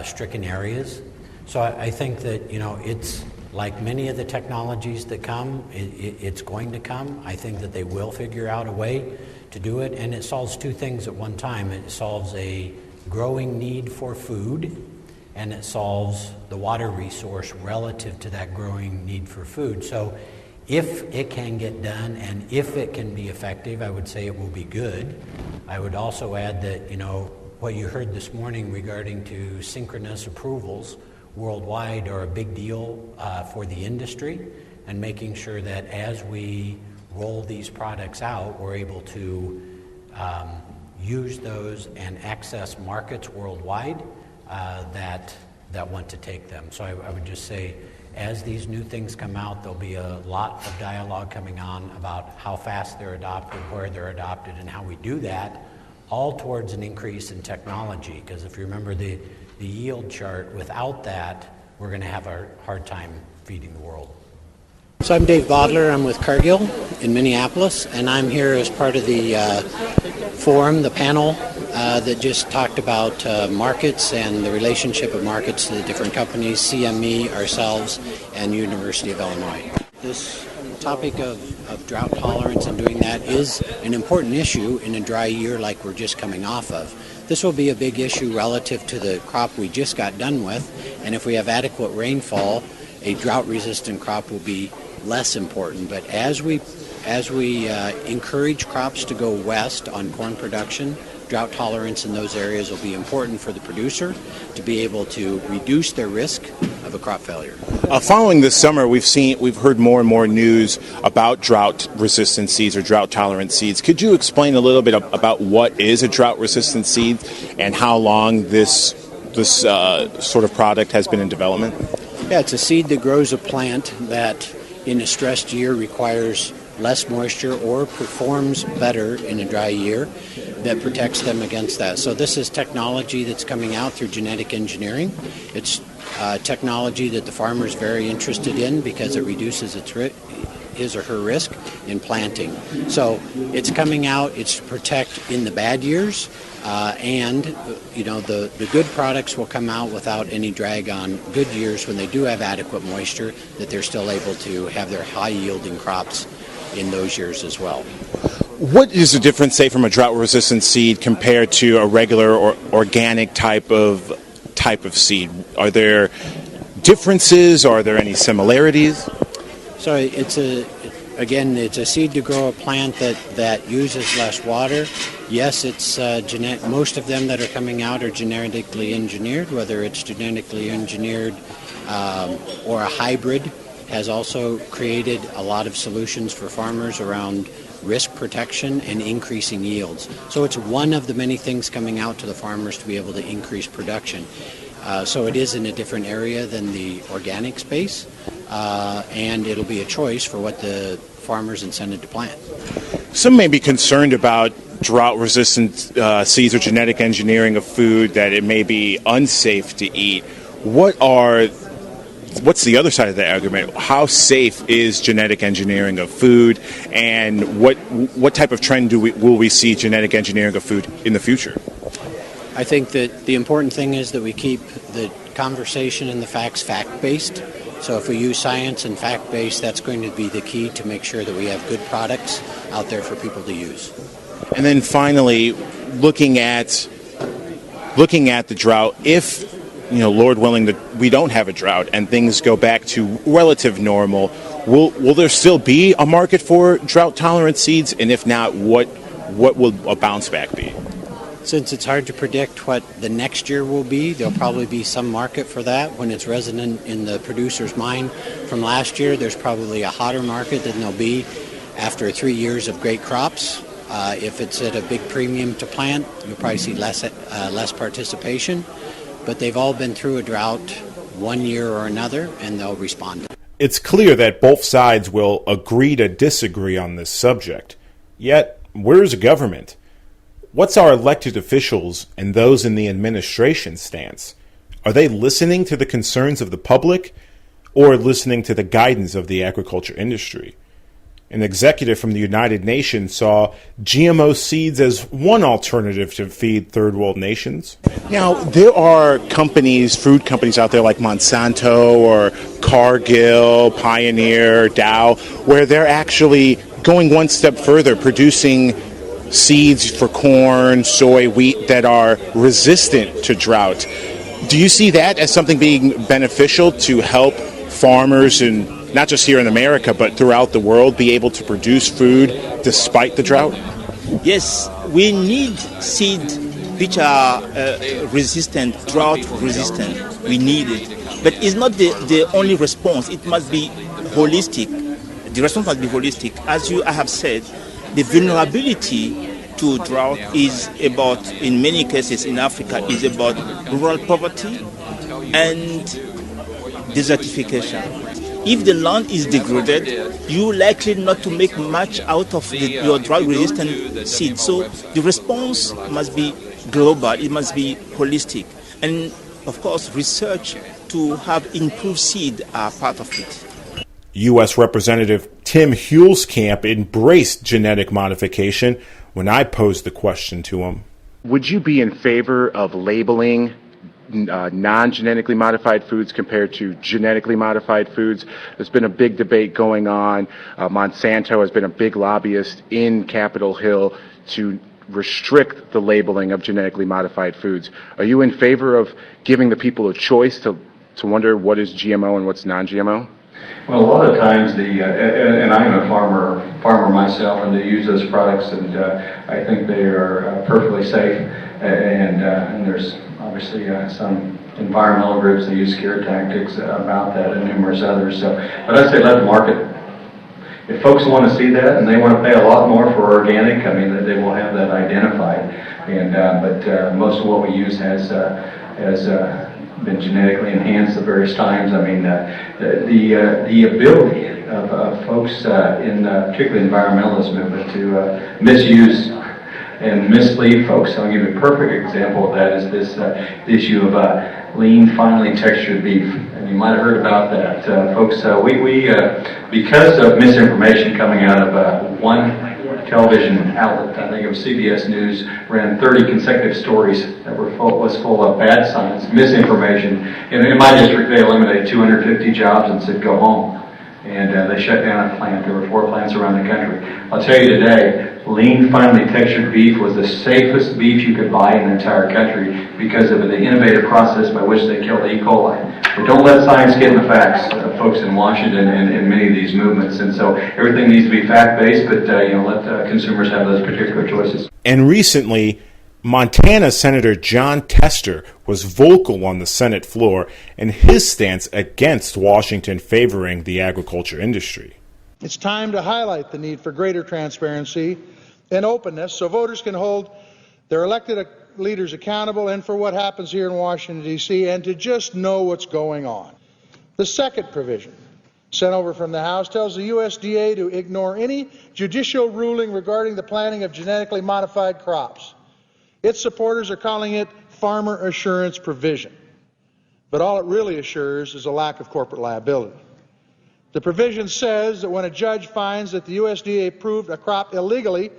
stricken areas. So I think that, it's like many of the technologies that come, it's going to come. I think that they will figure out a way to do it, and it solves two things at one time. It solves a growing need for food, and it solves the water resource relative to that growing need for food. So if it can get done and if it can be effective, I would say it will be good. I would also add that, what you heard this morning regarding to synchronous approvals worldwide are a big deal for the industry, and making sure that as we roll these products out, we're able to use those and access markets worldwide that want to take them. So I would just say, as these new things come out, there'll be a lot of dialogue coming on about how fast they're adopted, where they're adopted, and how we do that, all towards an increase in technology. Because if you remember the yield chart, without that, we're going to have a hard time feeding the world. So I'm Dave Bodler. I'm with Cargill in Minneapolis, and I'm here as part of the forum, the panel that just talked about markets and the relationship of markets to the different companies, CME, ourselves, and University of Illinois. This topic of drought tolerance and doing that is an important issue in a dry year like we're just coming off of. This will be a big issue relative to the crop we just got done with, and if we have adequate rainfall, a drought-resistant crop will be less important. But as we encourage crops to go west on corn production, drought tolerance in those areas will be important for the producer to be able to reduce their risk of a crop failure. Following this summer, we've heard more and more news about drought-resistant seeds or drought-tolerant seeds. Could you explain a little bit about what is a drought-resistant seed and how long this sort of product has been in development? Yeah, it's a seed that grows a plant that in a stressed year requires less moisture or performs better in a dry year, that protects them against that. So this is technology that's coming out through genetic engineering. It's technology that the farmer is very interested in because it reduces his or her risk in planting. So it's coming out, it's to protect in the bad years, and the good products will come out without any drag on good years when they do have adequate moisture, that they're still able to have their high yielding crops in those years as well. What is the difference, say, from a drought-resistant seed compared to a regular or organic type of seed? Are there differences? Are there any similarities? So it's a seed to grow a plant that uses less water. Yes, it's most of them that are coming out are genetically engineered, whether it's genetically engineered or a hybrid has also created a lot of solutions for farmers around risk protection and increasing yields. So it's one of the many things coming out to the farmers to be able to increase production. So it is in a different area than the organic space, and it'll be a choice for what the farmers intended to plant. Some may be concerned about drought-resistant seeds or genetic engineering of food, that it may be unsafe to eat. What's the other side of the argument? How safe is genetic engineering of food, and what type of trend will we see genetic engineering of food in the future? I think that the important thing is that we keep the conversation and the facts fact-based. So if we use science and fact-based, that's going to be the key to make sure that we have good products out there for people to use. And then finally, looking at the drought, if Lord willing, that we don't have a drought and things go back to relative normal, will there still be a market for drought-tolerant seeds? And if not, what will a bounce back be? Since it's hard to predict what the next year will be, there'll probably be some market for that. When it's resonant in the producer's mind from last year, there's probably a hotter market than there'll be after 3 years of great crops. If it's at a big premium to plant, you'll probably see less participation. But they've all been through a drought one year or another, and they'll respond. It's clear that both sides will agree to disagree on this subject. Yet, where's the government? What's our elected officials and those in the administration stance? Are they listening to the concerns of the public or listening to the guidance of the agriculture industry? An executive from the United Nations saw GMO seeds as one alternative to feed third world nations. Now, there are food companies out there like Monsanto or Cargill, Pioneer, Dow, where they're actually going one step further, producing seeds for corn, soy, wheat that are resistant to drought. Do you see that as something being beneficial to help farmers, and not just here in America, but throughout the world, be able to produce food despite the drought? Yes, we need seeds which are resistant, drought resistant. We need it. But it's not the only response. It must be holistic. The response must be holistic. As I have said, the vulnerability to drought is about, in many cases in Africa, is about rural poverty and desertification. If the land is degraded, you're likely not to make much out of your drought-resistant seed. So the response must be global, it must be holistic. And of course, research to have improved seed are part of it. U.S. Representative Tim Huelskamp embraced genetic modification when I posed the question to him. Would you be in favor of labeling non-genetically modified foods compared to genetically modified foods? There's been a big debate going on. Monsanto has been a big lobbyist in Capitol Hill to restrict the labeling of genetically modified foods. Are you in favor of giving the people a choice to wonder what is GMO and what's non-GMO? Well, a lot of times and I'm a farmer myself, and they use those products, and I think they are perfectly safe. And there's obviously some environmental groups that use scare tactics about that, and numerous others. So, but I say let the market. If folks want to see that and they want to pay a lot more for organic, I mean, they will have that identified. And but most of what we use has been genetically enhanced at various times. I mean, the ability of folks in particularly environmentalist movement to misuse and mislead folks. I'll give you a perfect example of that is this issue of lean, finely textured beef. And you might have heard about that. Folks, we because of misinformation coming out of one television outlet, I think it was CBS News, ran 30 consecutive stories that was full of bad science, misinformation. In my district, they eliminated 250 jobs and said, go home. And they shut down a plant. There were 4 plants around the country. I'll tell you today, lean, finely textured beef was the safest beef you could buy in the entire country because of the innovative process by which they killed E. coli. But don't let science get in the facts, folks in Washington and in many of these movements. And so everything needs to be fact-based, but let consumers have those particular choices. And recently, Montana Senator Jon Tester was vocal on the Senate floor in his stance against Washington favoring the agriculture industry. It's time to highlight the need for greater transparency and openness so voters can hold their elected leaders accountable and for what happens here in Washington, D.C., and to just know what's going on. The second provision sent over from the House tells the USDA to ignore any judicial ruling regarding the planting of genetically modified crops. Its supporters are calling it farmer assurance provision, but all it really assures is a lack of corporate liability. The provision says that when a judge finds that the USDA approved a crop illegally,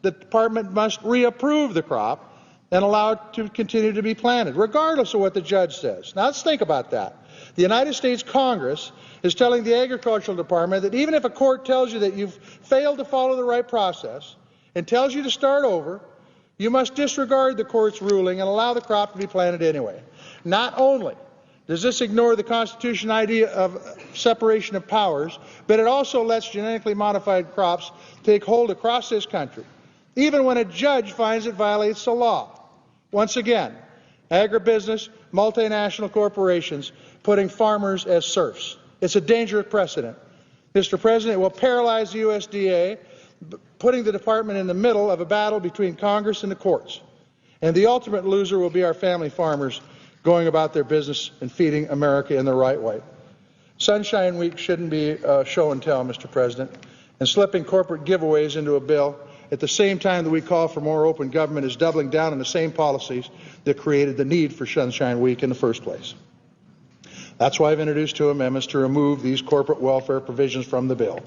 the department must reapprove the crop and allow it to continue to be planted, regardless of what the judge says. Now let's think about that. The United States Congress is telling the Agricultural Department that even if a court tells you that you've failed to follow the right process and tells you to start over, you must disregard the court's ruling and allow the crop to be planted anyway. Not only does this ignore the Constitution idea of separation of powers, but it also lets genetically modified crops take hold across this country, even when a judge finds it violates the law. Once again, agribusiness, multinational corporations putting farmers as serfs. It's a dangerous precedent. Mr. President, it will paralyze the USDA, putting the department in the middle of a battle between Congress and the courts. And the ultimate loser will be our family farmers going about their business and feeding America in the right way. Sunshine Week shouldn't be show and tell, Mr. President, and slipping corporate giveaways into a bill at the same time that we call for more open government is doubling down on the same policies that created the need for Sunshine Week in the first place. That's why I've introduced 2 amendments to remove these corporate welfare provisions from the bill.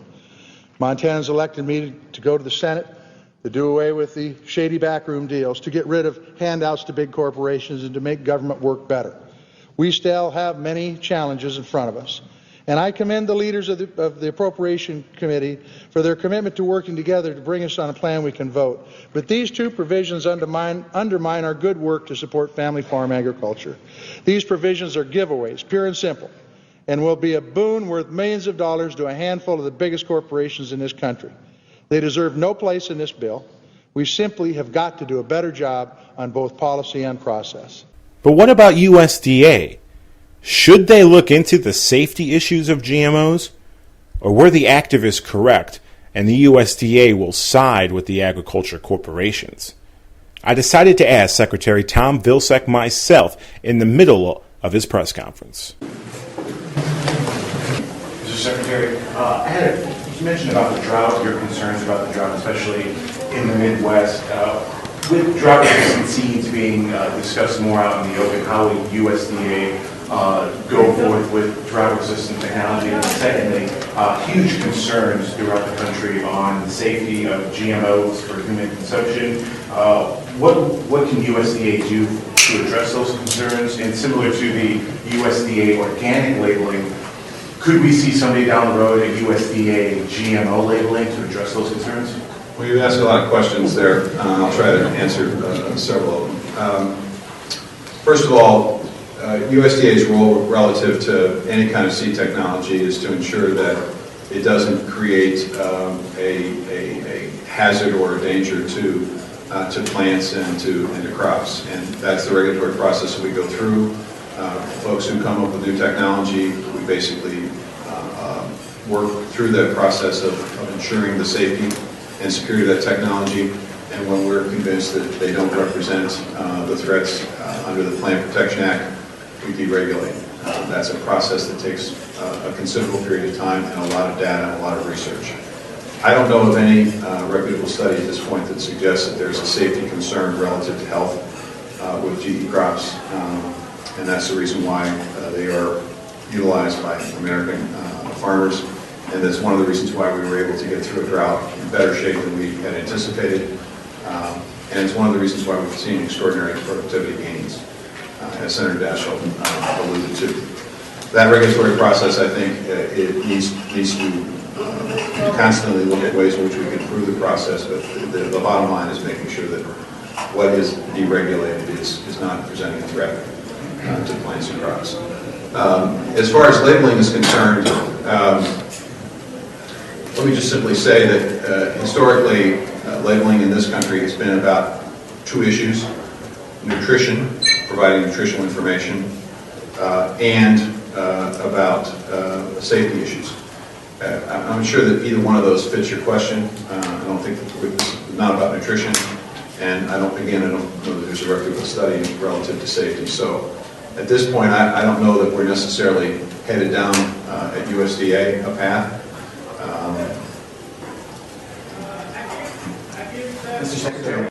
Montana's elected me to go to the Senate to do away with the shady backroom deals, to get rid of handouts to big corporations, and to make government work better. We still have many challenges in front of us, and I commend the leaders of the Appropriation Committee for their commitment to working together to bring us on a plan we can vote. But these 2 provisions undermine our good work to support family farm agriculture. These provisions are giveaways, pure and simple, and will be a boon worth millions of dollars to a handful of the biggest corporations in this country. They deserve no place in this bill. We simply have got to do a better job on both policy and process. But what about USDA? Should they look into the safety issues of GMOs? Or were the activists correct and the USDA will side with the agriculture corporations? I decided to ask Secretary Tom Vilsack myself in the middle of his press conference. Mr. Secretary, you mentioned about the drought, your concerns about the drought, especially in the Midwest. With drought-resistant seeds being discussed more out in the open, how will USDA go forth with drought-resistant technology? And secondly, huge concerns throughout the country on the safety of GMOs for human consumption. What can USDA do to address those concerns? And similar to the USDA organic labeling, could we see someday down the road a USDA GMO labeling to address those concerns? Well, you asked a lot of questions there. I'll try to answer several of them. First of all, USDA's role relative to any kind of seed technology is to ensure that it doesn't create a hazard or a danger to plants and to crops. And that's the regulatory process that we go through. Folks who come up with new technology, we basically work through that process of ensuring the safety and security of that technology. And when we're convinced that they don't represent the threats under the Plant Protection Act, we deregulate. That's a process that takes a considerable period of time and a lot of data and a lot of research. I don't know of any reputable study at this point that suggests that there's a safety concern relative to health with GE crops, and that's the reason why they are utilized by American farmers, and that's one of the reasons why we were able to get through a drought in better shape than we had anticipated, and it's one of the reasons why we've seen extraordinary productivity gains, as Senator Daschle alluded to. That regulatory process, I think, it needs to constantly look at ways in which we can improve the process, but the bottom line is making sure that what is deregulated is not presenting a threat to plants and crops. As far as labeling is concerned, let me just simply say that historically, labeling in this country has been about two issues: nutrition, providing nutritional information, and about safety issues. I'm not sure that either one of those fits your question. I don't think it's not about nutrition, and I don't know that there's a reputable study relative to safety. So at this point, I don't know that we're necessarily headed down at USDA a path. Mr. Secretary.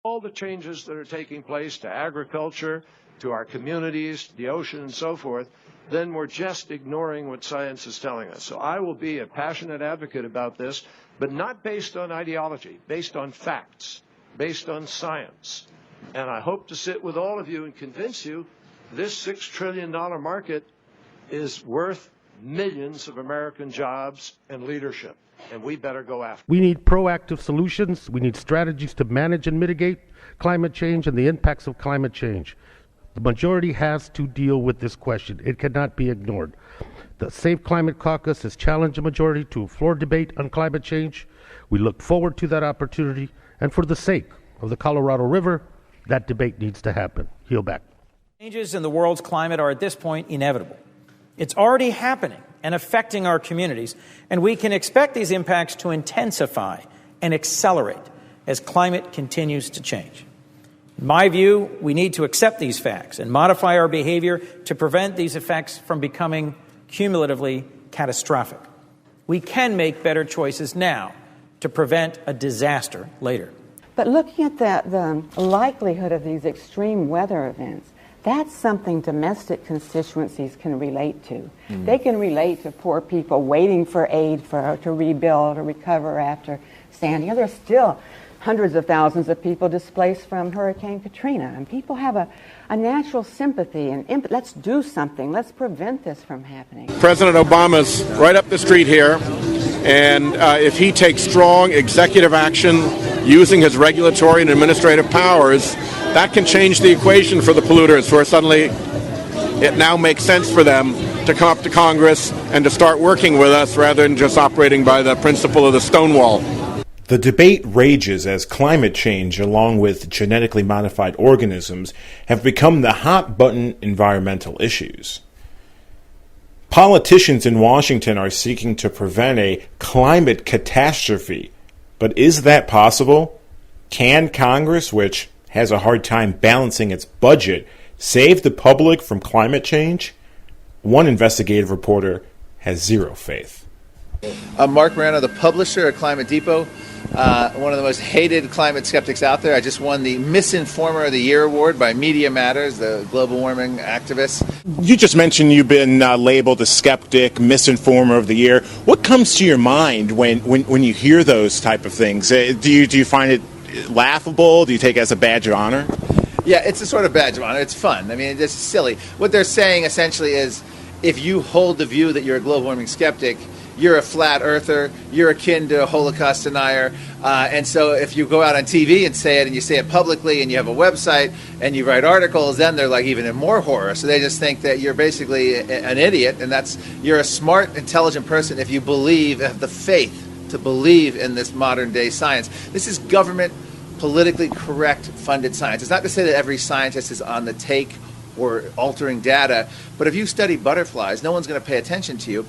All the changes that are taking place to agriculture, to our communities, the ocean, and so forth, then we're just ignoring what science is telling us. So I will be a passionate advocate about this, but not based on ideology, based on facts, based on science. And I hope to sit with all of you and convince you this $6 trillion market is worth millions of American jobs and leadership. And we better go after it. We need proactive solutions. We need strategies to manage and mitigate climate change and the impacts of climate change. The majority has to deal with this question. It cannot be ignored. The Safe Climate Caucus has challenged the majority to a floor debate on climate change. We look forward to that opportunity. And for the sake of the Colorado River, that debate needs to happen. Yield back. Changes in the world's climate are at this point inevitable. It's already happening and affecting our communities, and we can expect these impacts to intensify and accelerate as climate continues to change. In my view, we need to accept these facts and modify our behavior to prevent these effects from becoming cumulatively catastrophic. We can make better choices now to prevent a disaster later. But looking at the likelihood of these extreme weather events, that's something domestic constituencies can relate to. Mm-hmm. They can relate to poor people waiting for aid to rebuild or recover after Sandy. There's still hundreds of thousands of people displaced from Hurricane Katrina. And people have a natural sympathy and let's do something. Let's prevent this from happening. President Obama's right up the street here, and if he takes strong executive action using his regulatory and administrative powers, that can change the equation for the polluters, where suddenly it now makes sense for them to come up to Congress and to start working with us rather than just operating by the principle of the Stonewall. The debate rages as climate change, along with genetically modified organisms, have become the hot-button environmental issues. Politicians in Washington are seeking to prevent a climate catastrophe. But is that possible? Can Congress, which has a hard time balancing its budget, save the public from climate change? One investigative reporter has zero faith. I'm Mark Morano, the publisher of Climate Depot, one of the most hated climate skeptics out there. I just won the Misinformer of the Year award by Media Matters, the global warming activists. You just mentioned you've been labeled a skeptic, Misinformer of the Year. What comes to your mind when you hear those type of things? Do you find it laughable? Do you take it as a badge of honor? Yeah, it's a sort of badge of honor. It's fun. I mean, it's silly. What they're saying essentially is, if you hold the view that you're a global warming skeptic, you're a flat earther, you're akin to a Holocaust denier, and so if you go out on TV and say it, and you say it publicly, and you have a website, and you write articles, then they're like even in more horror. So they just think that you're basically an idiot, and you're a smart, intelligent person if you have the faith to believe in this modern day science. This is government, politically correct, funded science. It's not to say that every scientist is on the take or altering data, but if you study butterflies, no one's going to pay attention to you.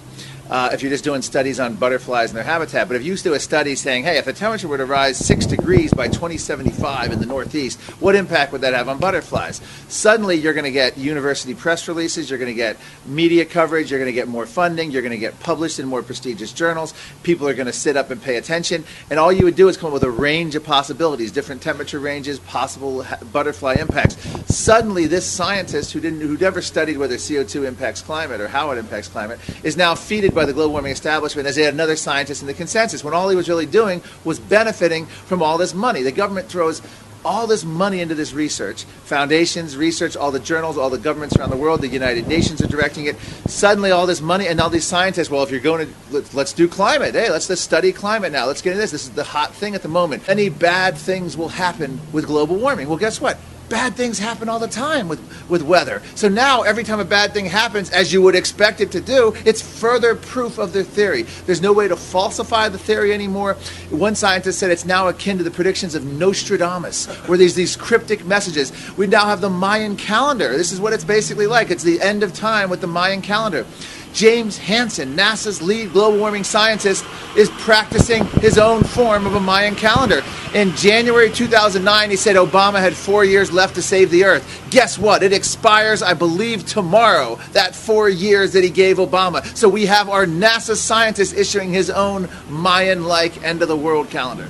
if you're just doing studies on butterflies and their habitat. But if you do a study saying, hey, if the temperature were to rise 6 degrees by 2075 in the Northeast, what impact would that have on butterflies? Suddenly you're going to get university press releases, you're going to get media coverage, you're going to get more funding, you're going to get published in more prestigious journals, people are going to sit up and pay attention, and all you would do is come up with a range of possibilities, different temperature ranges, possible butterfly impacts. Suddenly this scientist who never studied whether CO2 impacts climate or how it impacts climate is now feeded by the global warming establishment as yet another scientist in the consensus, when all he was really doing was benefiting from all this money. The government throws all this money into this research. Foundations, research, all the journals, all the governments around the world, the United Nations are directing it. Suddenly all this money, and all these scientists, well, if you're going to, let's do climate. Hey, let's just study climate now. Let's get into this. This is the hot thing at the moment. Any bad things will happen with global warming. Well, guess what? Bad things happen all the time with weather. So now every time a bad thing happens, as you would expect it to do, it's further proof of their theory. There's no way to falsify the theory anymore. One scientist said it's now akin to the predictions of Nostradamus, where there's these cryptic messages. We now have the Mayan calendar. This is what it's basically like. It's the end of time with the Mayan calendar. James Hansen, NASA's lead global warming scientist, is practicing his own form of a Mayan calendar. In January 2009, he said Obama had 4 years left to save the Earth. Guess what? It expires, I believe, tomorrow, that 4 years that he gave Obama. So we have our NASA scientist issuing his own Mayan-like end-of-the-world calendar.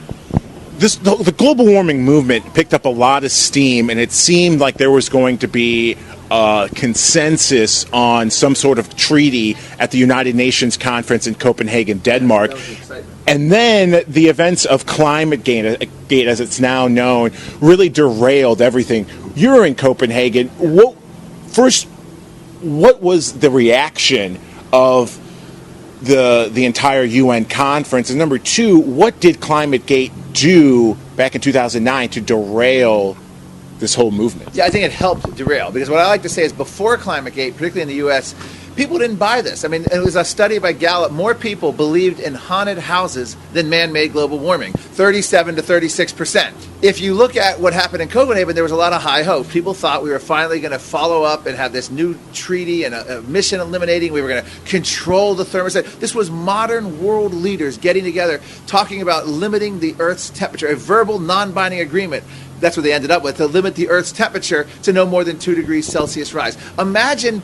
The global warming movement picked up a lot of steam, and it seemed like there was going to be consensus on some sort of treaty at the United Nations conference in Copenhagen, Denmark. And then the events of ClimateGate, as it's now known, really derailed everything. You're in Copenhagen. What was the reaction of the entire UN conference? And number two, what did ClimateGate do back in 2009 to derail this whole movement? Yeah, I think it helped derail, because what I like to say is before ClimateGate, particularly in the U.S., people didn't buy this. I mean, it was a study by Gallup. More people believed in haunted houses than man-made global warming, 37 to 36%. If you look at what happened in Copenhagen, there was a lot of high hope. People thought we were finally going to follow up and have this new treaty and a mission eliminating. We were going to control the thermostat. This was modern world leaders getting together, talking about limiting the Earth's temperature, a verbal non-binding agreement. That's what they ended up with, to limit the Earth's temperature to no more than 2 degrees Celsius rise. Imagine,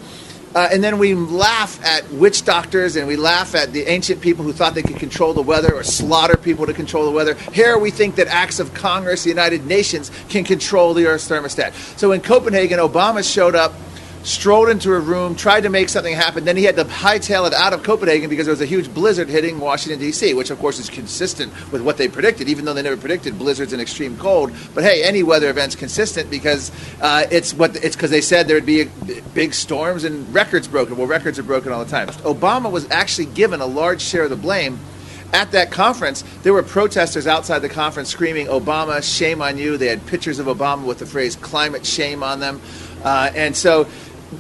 and then we laugh at witch doctors and we laugh at the ancient people who thought they could control the weather or slaughter people to control the weather. Here we think that acts of Congress, the United Nations, can control the Earth's thermostat. So in Copenhagen, Obama showed up, strolled into a room, tried to make something happen. Then he had to hightail it out of Copenhagen because there was a huge blizzard hitting Washington, D.C., which, of course, is consistent with what they predicted, even though they never predicted blizzards and extreme cold. But, hey, any weather event's consistent because it's because they said there would be big storms and records broken. Well, records are broken all the time. Obama was actually given a large share of the blame. At that conference, there were protesters outside the conference screaming, "Obama, shame on you." They had pictures of Obama with the phrase "climate shame" on them. And so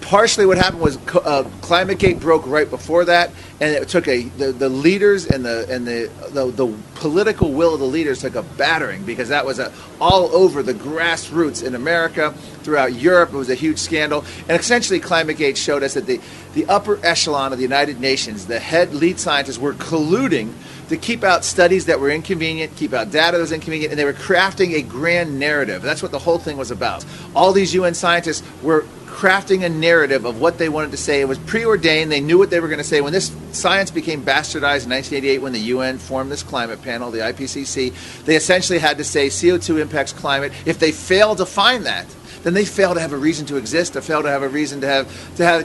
partially what happened was ClimateGate broke right before that, and it took the leaders and the political will of the leaders took a battering, because that was all over the grassroots in America, throughout Europe. It was a huge scandal, and essentially ClimateGate showed us that the upper echelon of the United Nations, the head lead scientists, were colluding to keep out studies that were inconvenient, keep out data that was inconvenient, and they were crafting a grand narrative. That's what the whole thing was about. All these UN scientists were crafting a narrative of what they wanted to say. It was preordained. They knew what they were going to say. When this science became bastardized in 1988, when the UN formed this climate panel, the IPCC, they essentially had to say CO2 impacts climate. If they failed to find that, then they fail to have a reason to exist, or fail to have a reason to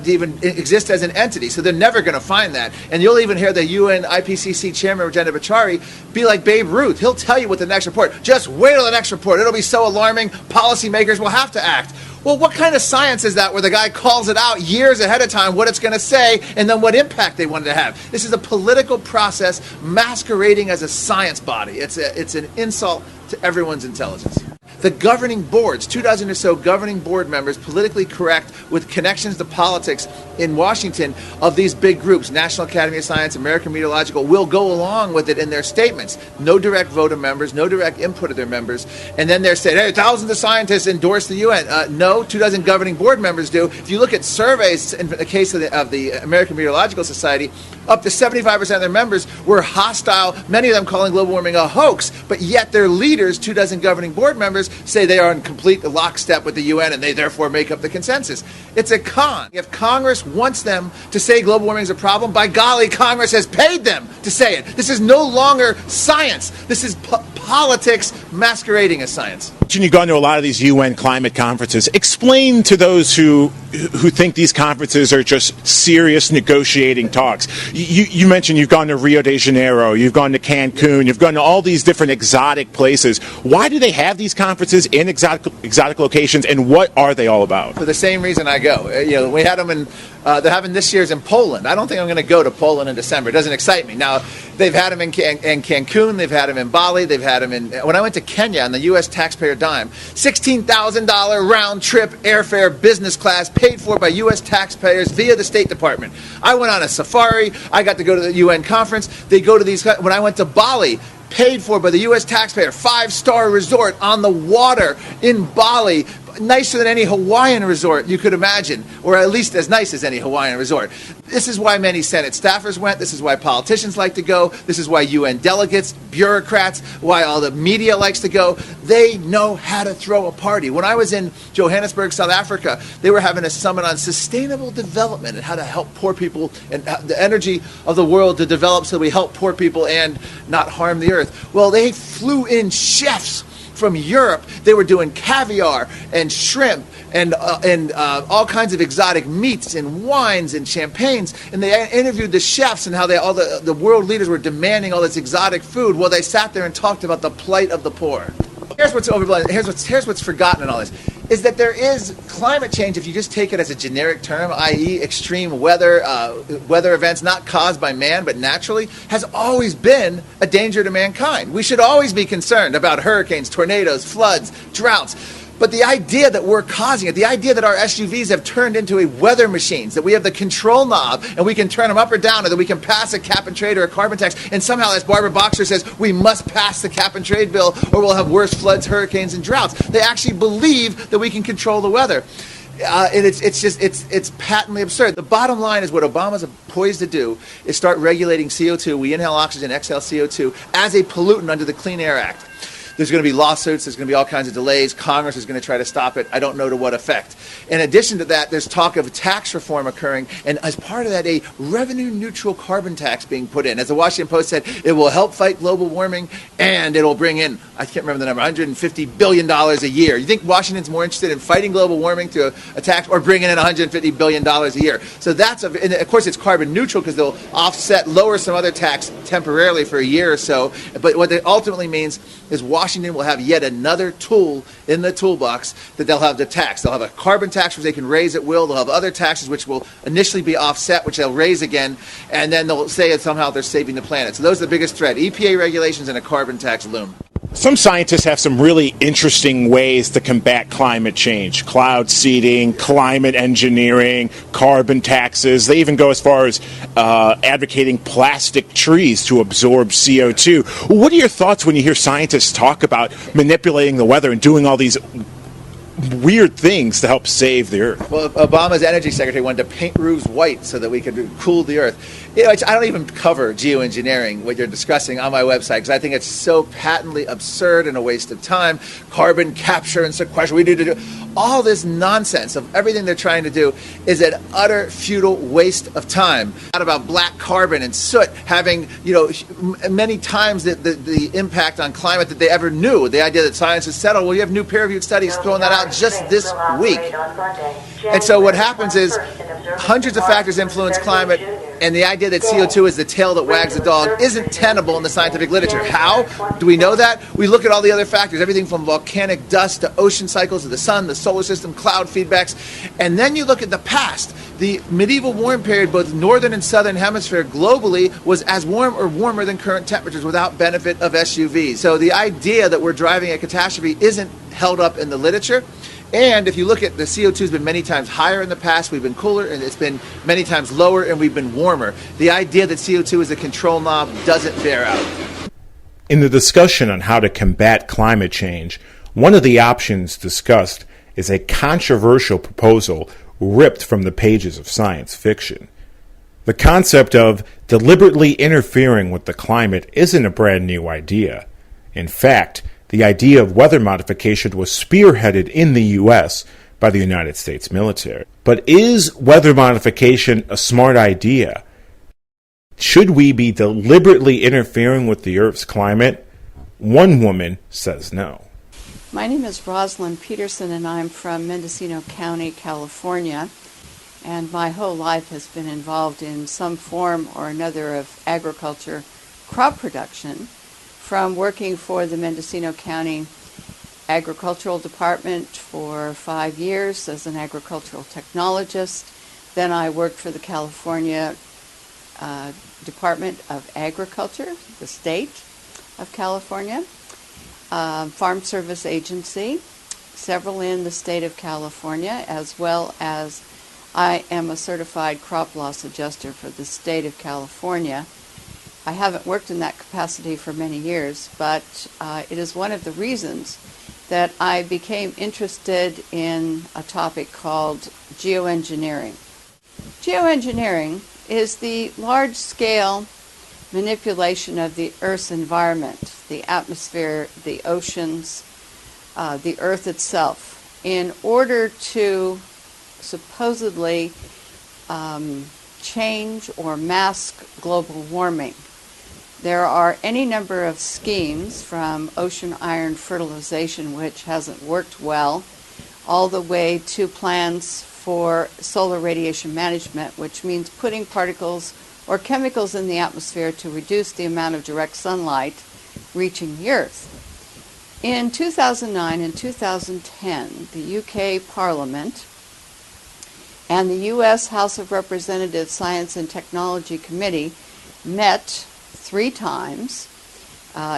even exist as an entity. So they're never going to find that. And you'll even hear the UN IPCC chairman, Rajendra Bachari, be like Babe Ruth. He'll tell you with the next report. Just wait till the next report. It'll be so alarming, policymakers will have to act. Well, what kind of science is that where the guy calls it out years ahead of time, what it's going to say, and then what impact they wanted to have? This is a political process masquerading as a science body. It's an insult to everyone's intelligence. The governing boards, 24 or so governing board members, politically correct with connections to politics in Washington of these big groups, National Academy of Science, American Meteorological, will go along with it in their statements. No direct vote of members, no direct input of their members. And then they're saying, hey, thousands of scientists endorse the UN. No, 24 governing board members do. If you look at surveys in the case of the American Meteorological Society, up to 75% of their members were hostile, many of them calling global warming a hoax, but yet their leaders, 24 governing board members, say they are in complete lockstep with the UN and they therefore make up the consensus. It's a con. If Congress wants them to say global warming is a problem, by golly, Congress has paid them to say it. This is no longer science. This is politics masquerading as science. You've gone to a lot of these UN climate conferences. Explain to those who think these conferences are just serious negotiating talks. You mentioned you've gone to Rio de Janeiro, you've gone to Cancun, you've gone to all these different exotic places. Why do they have these conferences in exotic locations, and what are they all about? For the same reason I go. We had them in, they're having this year's in Poland. I don't think I'm going to go to Poland in December. It doesn't excite me. Now, they've had them in Cancun, they've had them in Bali, they've had them in, when I went to Kenya on the U.S. taxpayer dime, $16,000 round-trip airfare business class paid for by U.S. taxpayers via the State Department. I went on a safari. I got to go to the UN conference. They go to these, when I went to Bali, paid for by the U.S. taxpayer, 5-star resort on the water in Bali, nicer than any Hawaiian resort you could imagine, or at least as nice as any Hawaiian resort. This is why many Senate staffers went. This is why politicians like to go. This is why UN delegates, bureaucrats, why all the media likes to go. They know how to throw a party. When I was in Johannesburg, South Africa, they were having a summit on sustainable development and how to help poor people and the energy of the world to develop so we help poor people and not harm the earth. Well, they flew in chefs from Europe. They were doing caviar and shrimp and all kinds of exotic meats and wines and champagnes. And they interviewed the chefs and how all the world leaders were demanding all this exotic food while they sat there and talked about the plight of the poor. Here's what's overblown. Here's what's forgotten in all this, is that there is climate change, if you just take it as a generic term, i.e. extreme weather events not caused by man but naturally, has always been a danger to mankind. We should always be concerned about hurricanes, tornadoes, floods, droughts. But the idea that we're causing it, the idea that our SUVs have turned into a weather machines, that we have the control knob and we can turn them up or down, or that we can pass a cap and trade or a carbon tax, and somehow, as Barbara Boxer says, we must pass the cap and trade bill or we'll have worse floods, hurricanes, and droughts. They actually believe that we can control the weather. And it's patently absurd. The bottom line is what Obama's poised to do is start regulating CO2. We inhale oxygen, exhale CO2 as a pollutant under the Clean Air Act. There's going to be lawsuits. There's going to be all kinds of delays. Congress is going to try to stop it. I don't know to what effect. In addition to that, there's talk of tax reform occurring, and as part of that, a revenue-neutral carbon tax being put in. As the Washington Post said, it will help fight global warming, and it'll bring in, I can't remember the number, $150 billion a year. You think Washington's more interested in fighting global warming through a tax or bringing in $150 billion a year? So that's, and of course, it's carbon neutral because they'll lower some other tax temporarily for a year or so. But what it ultimately means is Washington will have yet another tool in the toolbox that they'll have the tax. They'll have a carbon tax which they can raise at will. They'll have other taxes which will initially be offset, which they'll raise again, and then they'll say that somehow they're saving the planet. So those are the biggest threat. EPA regulations and a carbon tax loom. Some scientists have some really interesting ways to combat climate change. Cloud seeding, climate engineering, carbon taxes. They even go as far as advocating plastic trees to absorb CO2. What are your thoughts when you hear scientists talk about manipulating the weather and doing all these weird things to help save the Earth? Well, Obama's energy secretary wanted to paint roofs white so that we could cool the Earth. I don't even cover geoengineering, what you're discussing, on my website because I think it's so patently absurd and a waste of time. Carbon capture and sequestration, we need to do all this nonsense of everything they're trying to do is an utter futile waste of time. Not about black carbon and soot having, many times the impact on climate that they ever knew. The idea that science is settled. Well, you have new peer-reviewed studies throwing that out just this week. And so what happens is hundreds of factors influence climate. And the idea that CO2 is the tail that wags the dog isn't tenable in the scientific literature. How do we know that? We look at all the other factors, everything from volcanic dust to ocean cycles of the sun, the solar system, cloud feedbacks. And then you look at the past. The medieval warm period, both northern and southern hemisphere globally, was as warm or warmer than current temperatures without benefit of SUVs. So the idea that we're driving a catastrophe isn't held up in the literature. And if you look at the CO2 has been many times higher in the past, we've been cooler, and it's been many times lower, and we've been warmer. The idea that CO2 is a control knob doesn't bear out. In the discussion on how to combat climate change, one of the options discussed is a controversial proposal ripped from the pages of science fiction. The concept of deliberately interfering with the climate isn't a brand new idea. In fact, the idea of weather modification was spearheaded in the U.S. by the United States military. But is weather modification a smart idea? Should we be deliberately interfering with the Earth's climate? One woman says no. My name is Rosalind Peterson, and I'm from Mendocino County, California. And my whole life has been involved in some form or another of agriculture, crop production, from working for the Mendocino County Agricultural Department for 5 years as an agricultural technologist. Then I worked for the California Department of Agriculture, the state of California, Farm Service Agency, several in the state of California, as well as I am a certified crop loss adjuster for the state of California. I haven't worked in that capacity for many years, but it is one of the reasons that I became interested in a topic called geoengineering. Geoengineering is the large-scale manipulation of the Earth's environment, the atmosphere, the oceans, the Earth itself, in order to supposedly change or mask global warming. There are any number of schemes, from ocean iron fertilization, which hasn't worked well, all the way to plans for solar radiation management, which means putting particles or chemicals in the atmosphere to reduce the amount of direct sunlight reaching the Earth. In 2009 and 2010, the UK Parliament and the US House of Representatives Science and Technology Committee met 3 times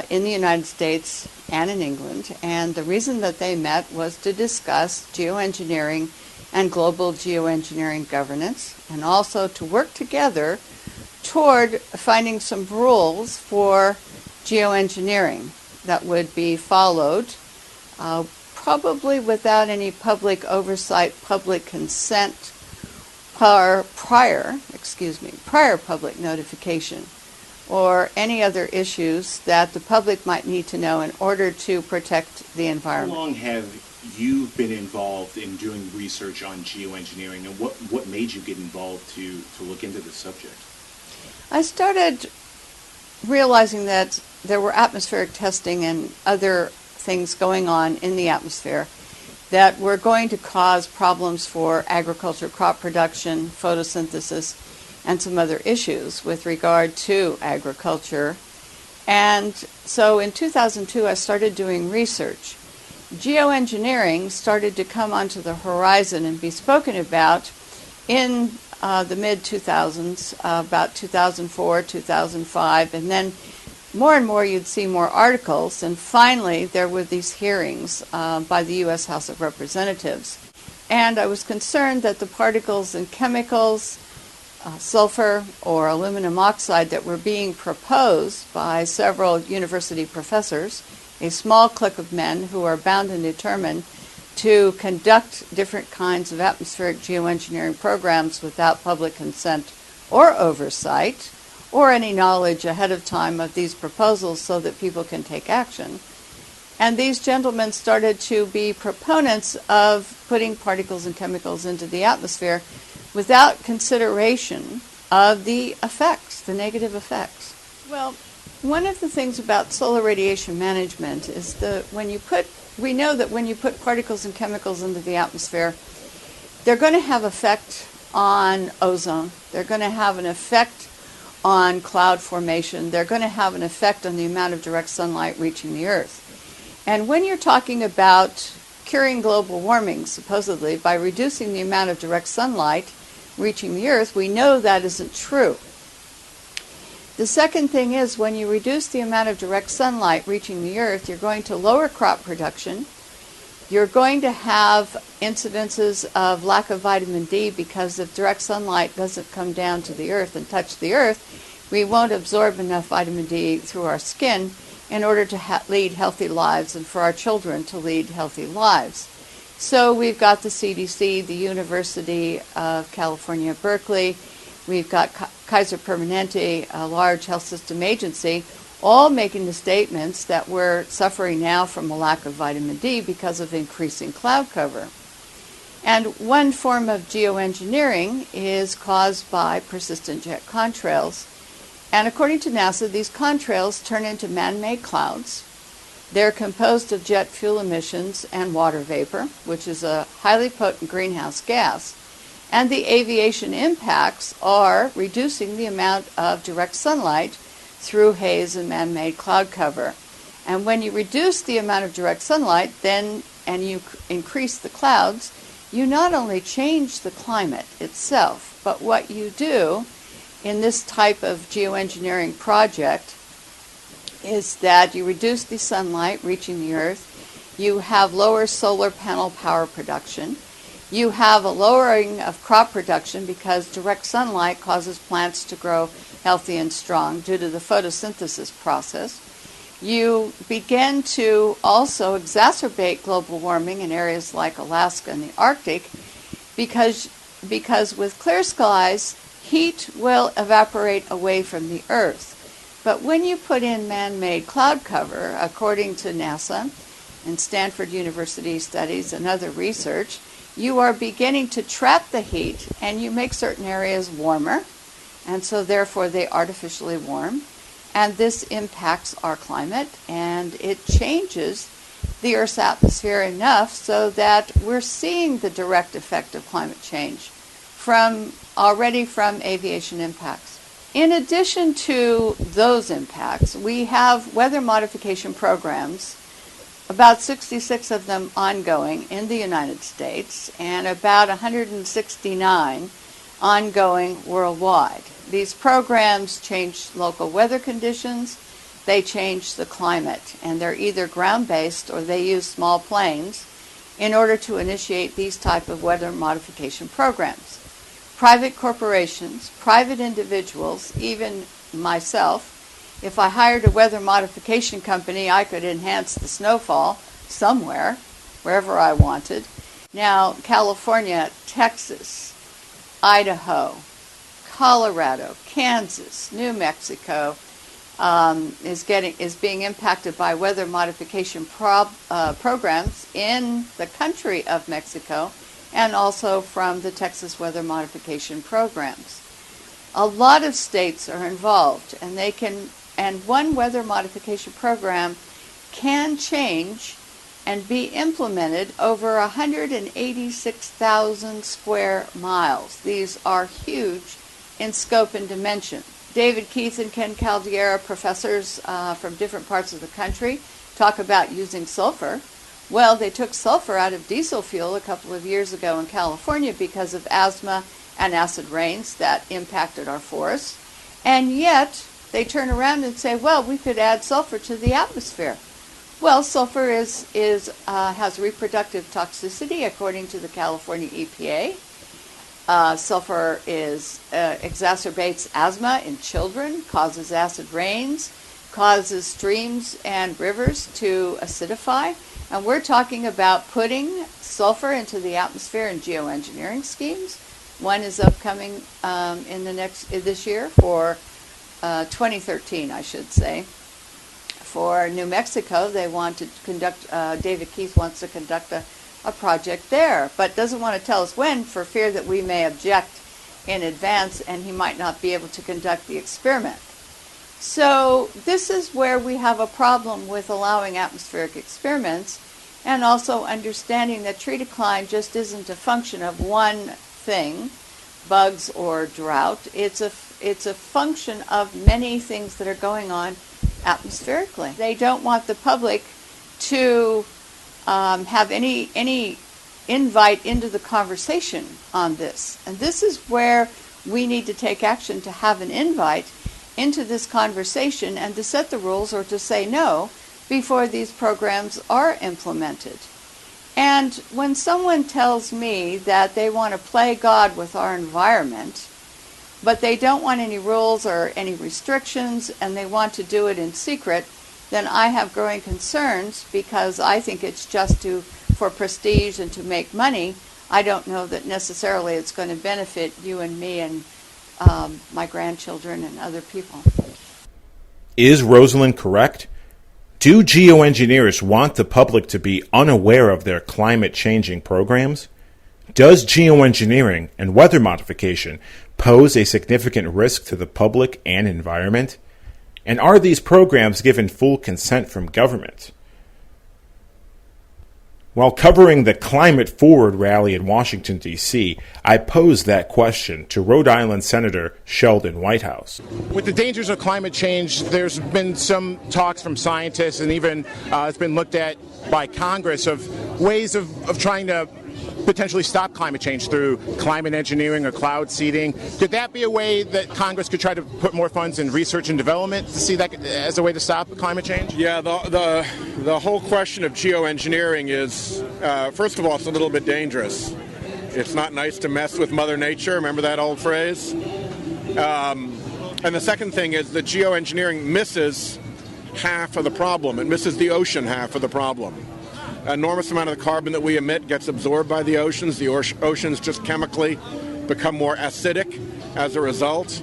in the United States and in England, and the reason that they met was to discuss geoengineering and global geoengineering governance, and also to work together toward finding some rules for geoengineering that would be followed, probably without any public oversight, public consent, prior public notification, or any other issues that the public might need to know in order to protect the environment. How long have you been involved in doing research on geoengineering, and what made you get involved to look into this subject? I started realizing that there were atmospheric testing and other things going on in the atmosphere that were going to cause problems for agriculture, crop production, photosynthesis, and some other issues with regard to agriculture. And so in 2002, I started doing research. Geoengineering started to come onto the horizon and be spoken about in the mid-2000s, about 2004, 2005, and then more and more you'd see more articles, and finally there were these hearings by the U.S. House of Representatives. And I was concerned that the particles and chemicals, sulfur or aluminum oxide, that were being proposed by several university professors, a small clique of men who are bound and determined to conduct different kinds of atmospheric geoengineering programs without public consent or oversight, or any knowledge ahead of time of these proposals so that people can take action. And these gentlemen started to be proponents of putting particles and chemicals into the atmosphere without consideration of the effects, the negative effects. Well, one of the things about solar radiation management is that we know that when you put particles and chemicals into the atmosphere, they're going to have effect on ozone. They're going to have an effect on cloud formation. They're going to have an effect on the amount of direct sunlight reaching the Earth. And when you're talking about curing global warming, supposedly, by reducing the amount of direct sunlight reaching the Earth, we know that isn't true. The second thing is, when you reduce the amount of direct sunlight reaching the Earth, you're going to lower crop production. You're going to have incidences of lack of vitamin D, because if direct sunlight doesn't come down to the Earth and touch the Earth, we won't absorb enough vitamin D through our skin in order to lead healthy lives and for our children to lead healthy lives. So we've got the CDC, the University of California, Berkeley, we've got Kaiser Permanente, a large health system agency, all making the statements that we're suffering now from a lack of vitamin D because of increasing cloud cover. And one form of geoengineering is caused by persistent jet contrails. And according to NASA, these contrails turn into man-made clouds. They're composed of jet fuel emissions and water vapor, which is a highly potent greenhouse gas. And the aviation impacts are reducing the amount of direct sunlight through haze and man-made cloud cover. And when you reduce the amount of direct sunlight, and you increase the clouds, you not only change the climate itself, but what you do in this type of geoengineering project is that you reduce the sunlight reaching the Earth, you have lower solar panel power production, you have a lowering of crop production because direct sunlight causes plants to grow healthy and strong due to the photosynthesis process. You begin to also exacerbate global warming in areas like Alaska and the Arctic because with clear skies, heat will evaporate away from the Earth. But when you put in man-made cloud cover, according to NASA and Stanford University studies and other research, you are beginning to trap the heat and you make certain areas warmer, and so therefore they artificially warm. And this impacts our climate, and it changes the Earth's atmosphere enough so that we're seeing the direct effect of climate change already from aviation impacts. In addition to those impacts, we have weather modification programs, about 66 of them ongoing in the United States, and about 169 ongoing worldwide. These programs change local weather conditions, they change the climate, and they're either ground-based or they use small planes in order to initiate these type of weather modification programs. Private corporations, private individuals, even myself, if I hired a weather modification company, I could enhance the snowfall somewhere, wherever I wanted. Now, California, Texas, Idaho, Colorado, Kansas, New Mexico is being impacted by weather modification programs in the country of Mexico, and also from the Texas weather modification programs. A lot of states are involved, and one weather modification program can change and be implemented over 186,000 square miles. These are huge in scope and dimension. David Keith and Ken Caldiera, professors from different parts of the country, talk about using sulfur. Well, they took sulfur out of diesel fuel a couple of years ago in California because of asthma and acid rains that impacted our forests. And yet, they turn around and say, well, we could add sulfur to the atmosphere. Well, sulfur has reproductive toxicity according to the California EPA. Sulfur exacerbates asthma in children, causes acid rains, causes streams and rivers to acidify. And we're talking about putting sulfur into the atmosphere in geoengineering schemes. One is upcoming this year for 2013, I should say. For New Mexico, they want to conduct, David Keith wants to conduct a project there, but doesn't want to tell us when for fear that we may object in advance and he might not be able to conduct the experiment. So this is where we have a problem with allowing atmospheric experiments, and also understanding that tree decline just isn't a function of one thing, bugs or drought. It's a function of many things that are going on atmospherically. They don't want the public to have any invite into the conversation on this. And this is where we need to take action, to have an invite into this conversation and to set the rules or to say no before these programs are implemented. And when someone tells me that they want to play God with our environment, but they don't want any rules or any restrictions, and they want to do it in secret, then I have growing concerns, because I think it's just for prestige and to make money. I don't know that necessarily it's going to benefit you and me and my grandchildren and other people. Is Rosalind correct? Do geoengineers want the public to be unaware of their climate-changing programs? Does geoengineering and weather modification pose a significant risk to the public and environment? And are these programs given full consent from government? While covering the Climate Forward rally in Washington, D.C., I posed that question to Rhode Island Senator Sheldon Whitehouse. With the dangers of climate change, there's been some talks from scientists, and even it's been looked at by Congress, of ways of trying to potentially stop climate change through climate engineering or cloud seeding. Could that be a way that Congress could try to put more funds in research and development to see that as a way to stop climate change? Yeah, the whole question of geoengineering is, first of all, it's a little bit dangerous. It's not nice to mess with Mother Nature. Remember that old phrase? And the second thing is that geoengineering misses half of the problem. It misses the ocean half of the problem. An enormous amount of the carbon that we emit gets absorbed by the oceans. The oceans just chemically become more acidic as a result.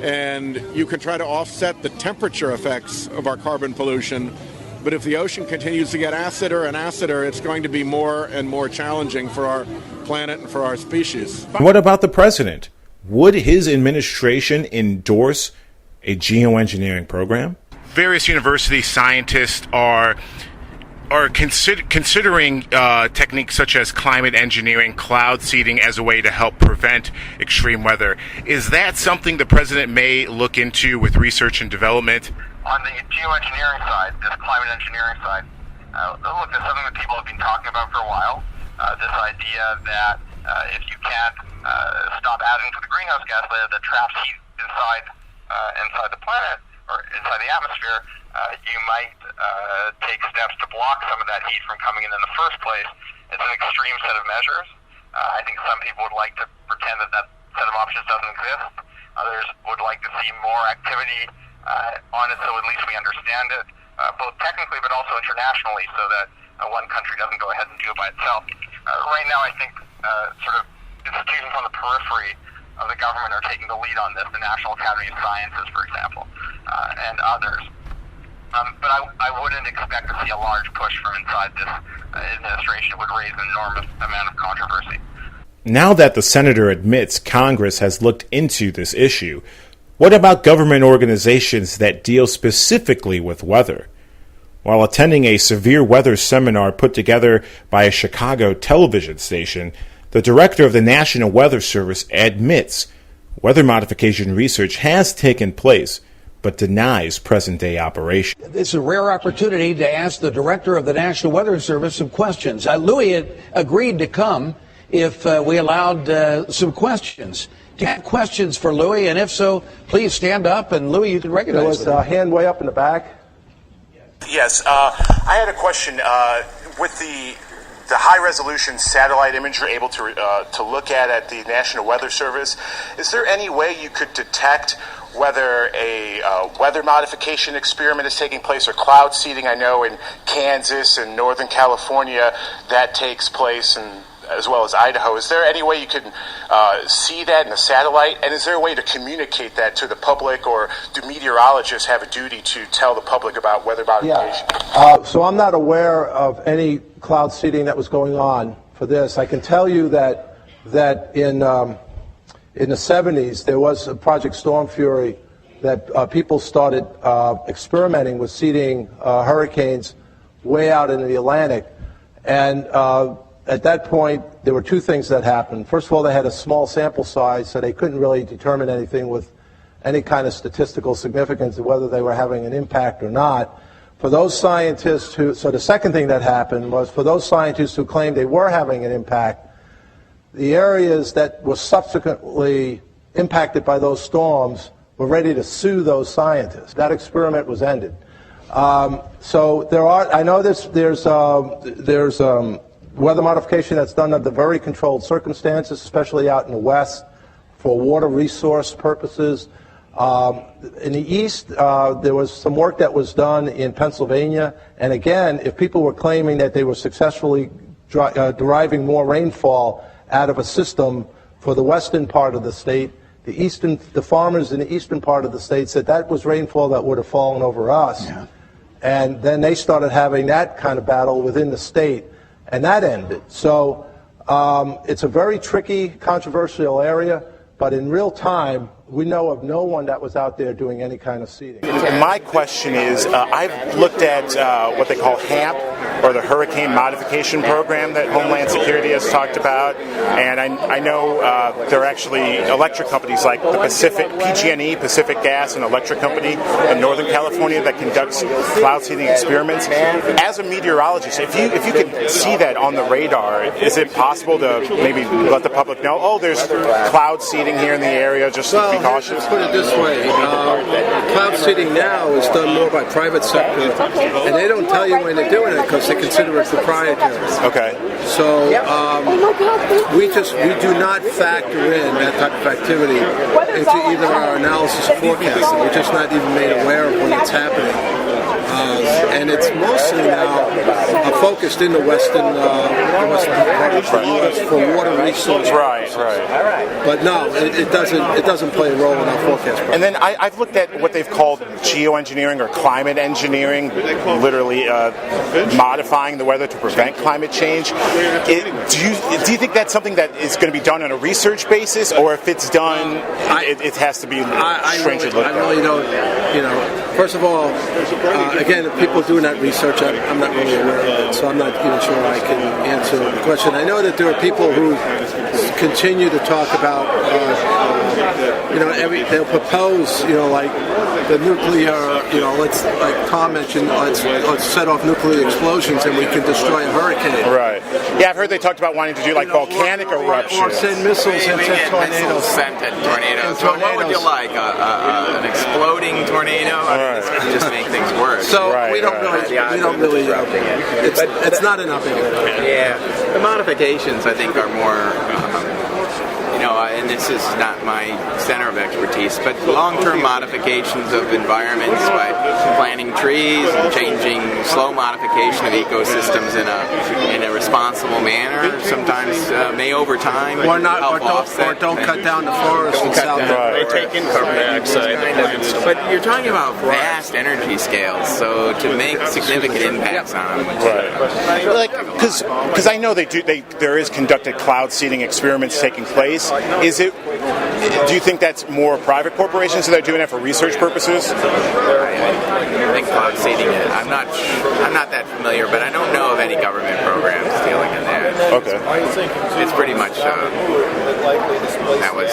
And you can try to offset the temperature effects of our carbon pollution, but if the ocean continues to get acider and acider, it's going to be more and more challenging for our planet and for our species. What about the president? Would his administration endorse a geoengineering program? Various university scientists are considering techniques such as climate engineering, cloud seeding as a way to help prevent extreme weather. Is that something the president may look into with research and development? On the geoengineering side, this climate engineering side, look, there's something that people have been talking about for a while. This idea that if you can't stop adding to the greenhouse gas layer that traps heat inside the planet or inside the atmosphere, you might take steps to block some of that heat from coming in the first place. It's an extreme set of measures. I think some people would like to pretend that set of options doesn't exist. Others would like to see more activity on it, so at least we understand it, both technically but also internationally, so that one country doesn't go ahead and do it by itself. Right now, I think sort of institutions on the periphery of the government are taking the lead on this, the National Academy of Sciences, for example, and others. But I wouldn't expect to see a large push from inside this administration. It would raise an enormous amount of controversy. Now that the senator admits Congress has looked into this issue, what about government organizations that deal specifically with weather? While attending a severe weather seminar put together by a Chicago television station, the director of the National Weather Service admits weather modification research has taken place, but denies present-day operation. It's a rare opportunity to ask the director of the National Weather Service some questions. Louis had agreed to come if we allowed some questions. Do you have questions for Louis? And if so, please stand up, and Louis, you can recognize them. There was a hand way up in the back. Yes, I had a question. With the high-resolution satellite image you're able to look at the National Weather Service, is there any way you could detect whether a weather modification experiment is taking place or cloud seeding? I know in Kansas and Northern California that takes place, and as well as Idaho. Is there any way you can see that in the satellite? And is there a way to communicate that to the public, or do meteorologists have a duty to tell the public about weather modification? Yeah. So I'm not aware of any cloud seeding that was going on for this. I can tell you that in the 70s there was a Project Storm Fury that people started experimenting with seeding hurricanes way out into the Atlantic, and at that point, there were two things that happened. First of all, they had a small sample size, so they couldn't really determine anything with any kind of statistical significance of whether they were having an impact or not. For those scientists so the second thing that happened was for those scientists who claimed they were having an impact, the areas that were subsequently impacted by those storms were ready to sue those scientists. That experiment was ended. So I know there's weather modification that's done under very controlled circumstances, especially out in the West, for water resource purposes. In the East, there was some work that was done in Pennsylvania, and again, if people were claiming that they were successfully deriving more rainfall out of a system for the western part of the state, the farmers in the eastern part of the state said that was rainfall that would have fallen over us. Yeah. And then they started having that kind of battle within the state, and that ended. So it's a very tricky, controversial area, but in real time, we know of no one that was out there doing any kind of seeding. And my question is, I've looked at what they call HAMP, or the Hurricane Modification Program that Homeland Security has talked about, and I know there are actually electric companies like the PG&E, Pacific Gas and Electric Company in Northern California that conducts cloud seeding experiments. As a meteorologist, if you can see that on the radar, is it possible to maybe let the public know, oh, there's cloud seeding here in the area, just to be cautious? Let's put it this way. Cloud seeding now is done more by private sector, and they don't tell you when they're doing it because they consider it proprietary. Okay. So we do not factor in that type of activity into either our analysis or forecasting. We're just not even made aware of when it's happening. And it's mostly now focused in the western part of the U.S. for water resources. Right. But no, it doesn't play a role in our forecast process. And then I've looked at what they've called geoengineering or climate engineering, literally modifying the weather to prevent climate change. Do you think that's something that is going to be done on a research basis, or if it's done, it has to be stringent looked at? I really don't. First of all, again, if people doing that research, I'm not really aware of it, so I'm not even sure I can answer the question. I know that there are people who continue to talk about, they'll propose, like the nuclear, like Tom mentioned, let's set off nuclear explosions and we can destroy a hurricane. Right. Yeah, I've heard they talked about wanting to do like volcanic eruptions. Or send missiles and send tornadoes. So what would you like? An exploding tornado? It just make things worse. So we don't really. It's not enough. Yeah, the modifications I think are more. And this is not my center of expertise, but long-term modifications of environments by planting trees and changing slow modification of ecosystems in a responsible manner sometimes may over time help offset. Or don't cut down the forest and south. They take in carbon dioxide. But you're talking about vast energy scales, so to make significant impacts on them. Right. Because I know there is conducted cloud seeding experiments taking place. Do you think that's more private corporations that are doing it for research purposes? I think cloud seeding, I'm not that familiar, but I don't know of any government programs dealing in that. Okay. It's pretty much, that was...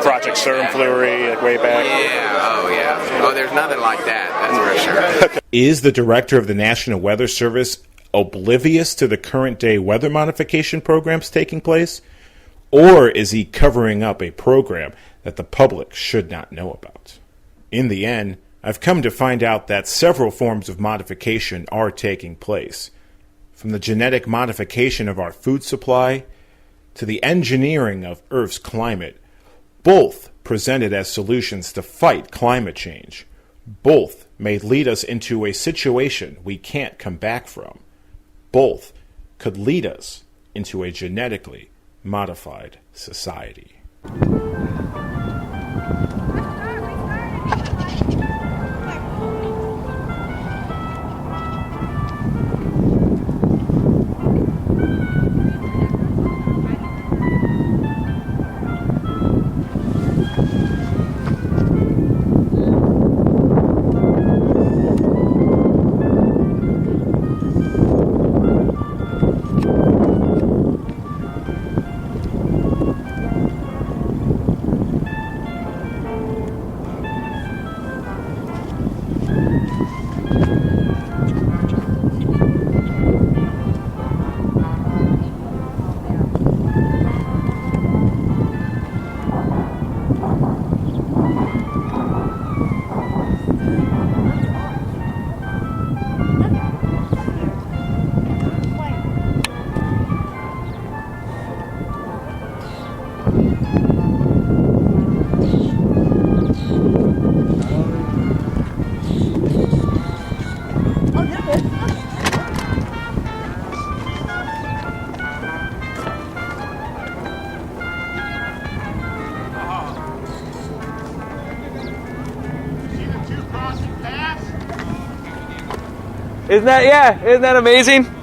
Project Sternflurry, like way back? Yeah, oh, there's nothing like that, that's for sure. Is the director of the National Weather Service oblivious to the current day weather modification programs taking place? Or is he covering up a program that the public should not know about? In the end, I've come to find out that several forms of modification are taking place. From the genetic modification of our food supply to the engineering of Earth's climate, both presented as solutions to fight climate change. Both may lead us into a situation we can't come back from. Both could lead us into a genetically modified society. Isn't that amazing?